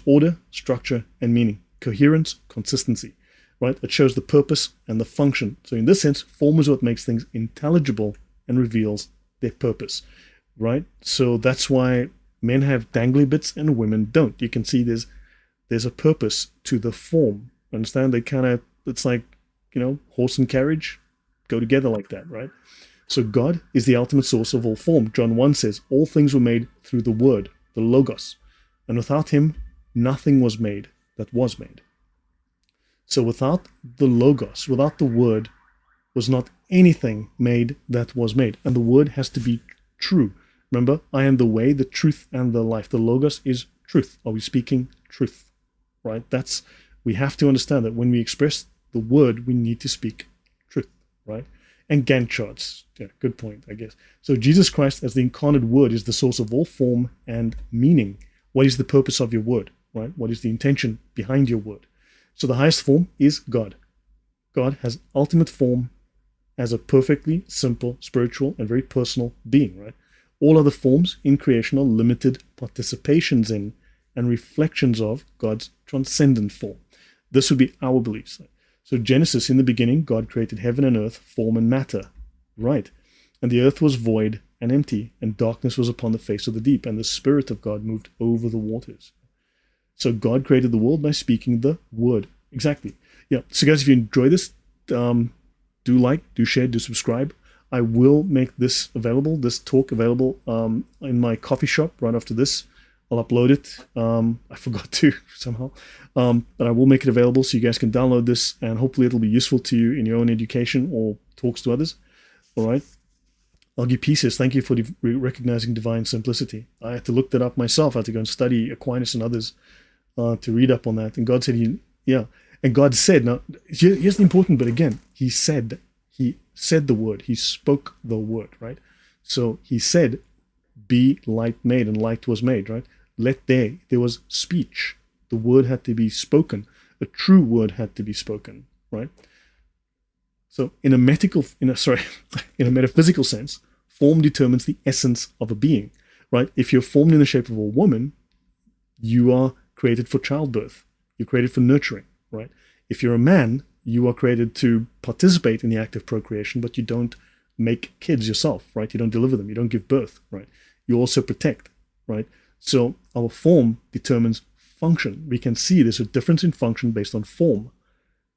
order, structure, and meaning. Coherence, consistency, right? It shows the purpose and the function. So in this sense, form is what makes things intelligible and reveals their purpose, right? So that's why men have dangly bits and women don't. You can see there's a purpose to the form. Understand? They kind of, it's like, horse and carriage go together like that, right? So God is the ultimate source of all form. John 1 says, all things were made through the Word, the Logos. And without him, nothing was made that was made. So without the Logos, without the Word, was not anything made that was made. And the Word has to be true. Remember, I am the way, the truth, and the life. The Logos is truth. Are we speaking truth? Right? We have to understand that when we express the word, we need to speak truth, right? And Gantt charts. Yeah, good point, I guess. So Jesus Christ as the incarnate word is the source of all form and meaning. What is the purpose of your word, right? What is the intention behind your word? So the highest form is God. God has ultimate form as a perfectly simple, spiritual, and very personal being, right? All other forms in creation are limited participations in and reflections of God's transcendent form. This would be our beliefs. So Genesis, in the beginning, God created heaven and earth, form and matter. Right. And the earth was void and empty, and darkness was upon the face of the deep, and the Spirit of God moved over the waters. So God created the world by speaking the word. Exactly. Yeah. So guys, if you enjoy this, do like, do share, do subscribe. I will make this available, this talk available in my coffee shop right after this. I'll upload it. I forgot to somehow. But I will make it available so you guys can download this, and hopefully it'll be useful to you in your own education or talks to others. All right. Algie P says, thank you for recognizing divine simplicity. I had to look that up myself. I had to go and study Aquinas and others to read up on that. And God said, And God said, now, here's the important bit again. He said the word. He spoke the word, right? So he said, be light made, and light was made, right? There was speech. The word had to be spoken. A true word had to be spoken, right? So in a metaphysical sense, form determines the essence of a being, right? If you're formed in the shape of a woman, you are created for childbirth. You're created for nurturing, right? If you're a man, you are created to participate in the act of procreation, but you don't make kids yourself, right? You don't deliver them. You don't give birth, right? You also protect. right? So our form determines function. We can see there's a difference in function based on form,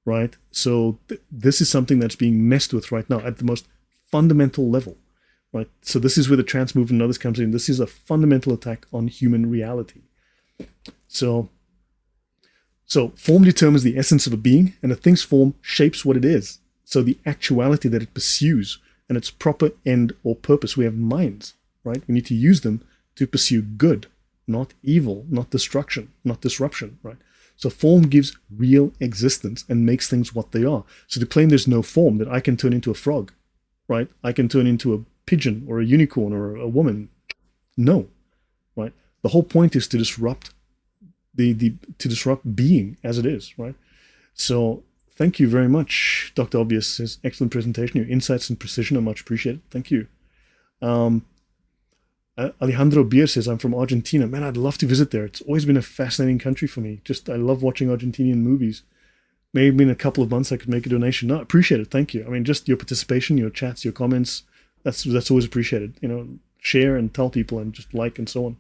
right? So this is something that's being messed with right now at the most fundamental level, right? So this is where the trans movement and others comes in. This is a fundamental attack on human reality. So form determines the essence of a being, and a thing's form shapes what it is. So the actuality that it pursues and its proper end or purpose. We have minds, right? We need to use them to pursue good, not evil, not destruction, not disruption, right? So form gives real existence and makes things what they are. So to claim there's no form, that I can turn into a frog, right? I can turn into a pigeon or a unicorn or a woman. No, right? The whole point is to disrupt to disrupt being as it is, right? So thank you very much, Dr. Obvious. Says excellent presentation. Your insights and precision are much appreciated. Thank you. Alejandro Beer says, I'm from Argentina. Man, I'd love to visit there. It's always been a fascinating country for me. I love watching Argentinian movies. Maybe in a couple of months I could make a donation. No, appreciate it. Thank you. I mean, just your participation, your chats, your comments, that's always appreciated. Share and tell people and just like and so on.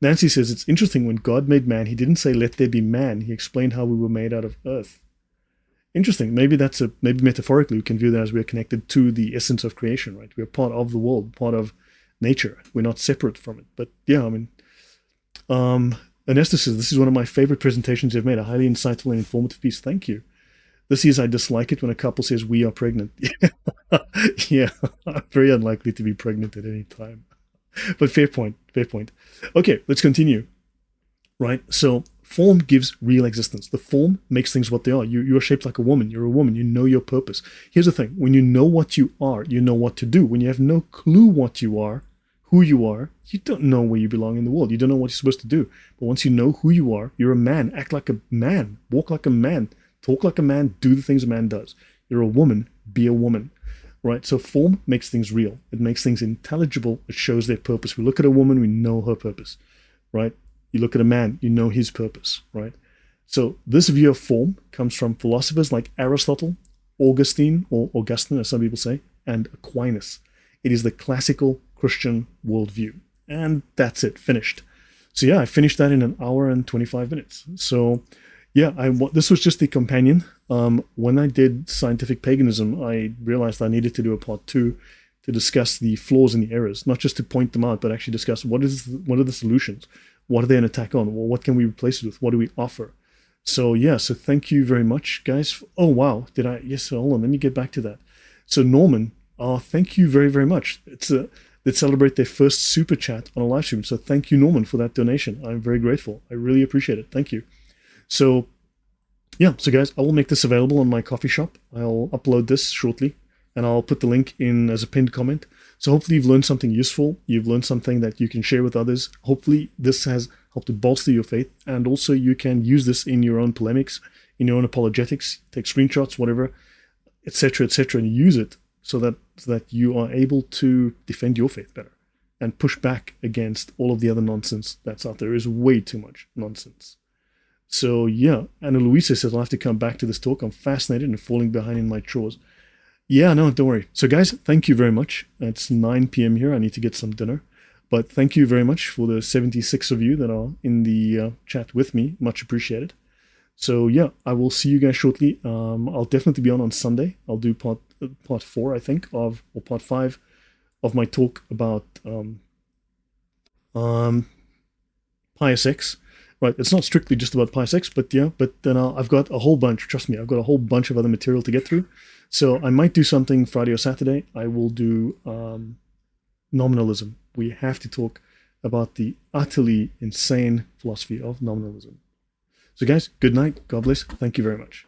Nancy says, it's interesting, when God made man, he didn't say, let there be man. He explained how we were made out of earth. Interesting. Maybe maybe metaphorically we can view that as we're connected to the essence of creation, right? We're part of the world, part of nature. We're not separate from it. But yeah, I mean, Ernesto says, this is one of my favorite presentations you've made. A highly insightful and informative piece. Thank you. This is, I dislike it when a couple says we are pregnant. Yeah, I'm very unlikely to be pregnant at any time. But fair point. Okay, let's continue. Right, so form gives real existence. The form makes things what they are. You're shaped like a woman. You're a woman. You know your purpose. Here's the thing. When you know what you are, you know what to do. When you have no clue what you are, who you are, you don't know where you belong in the world. You don't know what you're supposed to do. But once you know who you are, you're a man. Act like a man. Walk like a man. Talk like a man. Do the things a man does. You're a woman. Be a woman. Right, so form makes things real. It makes things intelligible. It shows their purpose. We look at a woman, we know her purpose, right? You look at a man, you know his purpose, right? So this view of form comes from philosophers like Aristotle, Augustine, or Augustine, as some people say, and Aquinas. It is the classical Christian worldview. And that's it, finished. So yeah, I finished that in 1 hour and 25 minutes. So yeah, this was just the companion. When I did scientific paganism, I realized I needed to do a part 2 to discuss the flaws and the errors, not just to point them out, but actually discuss what are the solutions, what are they an attack on, well, what can we replace it with, what do we offer. So yeah, so thank you very much, guys. Oh wow, yes, hold on, let me get back to that. So Norman, thank you very, very much. They celebrate their first super chat on a live stream. So thank you, Norman, for that donation. I'm very grateful. I really appreciate it. Thank you. So yeah, so guys, I will make this available on my coffee shop. I'll upload this shortly, and I'll put the link in as a pinned comment. So hopefully you've learned something useful. You've learned something that you can share with others. Hopefully this has helped to bolster your faith, and also you can use this in your own polemics, in your own apologetics, take screenshots, whatever, etc., and use it so that you are able to defend your faith better and push back against all of the other nonsense that's out there. There is way too much nonsense. So yeah, Anna Luisa says, I'll have to come back to this talk. I'm fascinated and falling behind in my chores. Yeah, no, don't worry. So guys, thank you very much. It's 9 p.m. here. I need to get some dinner. But thank you very much for the 76 of you that are in the chat with me. Much appreciated. So yeah, I will see you guys shortly. I'll definitely be on Sunday. I'll do part 4, I think, or part 5 of my talk about Pius X. Right, it's not strictly just about Pius X, but yeah, but then I've got a whole bunch, trust me, I've got a whole bunch of other material to get through. So I might do something Friday or Saturday. I will do nominalism. We have to talk about the utterly insane philosophy of nominalism. So guys, good night. God bless. Thank you very much.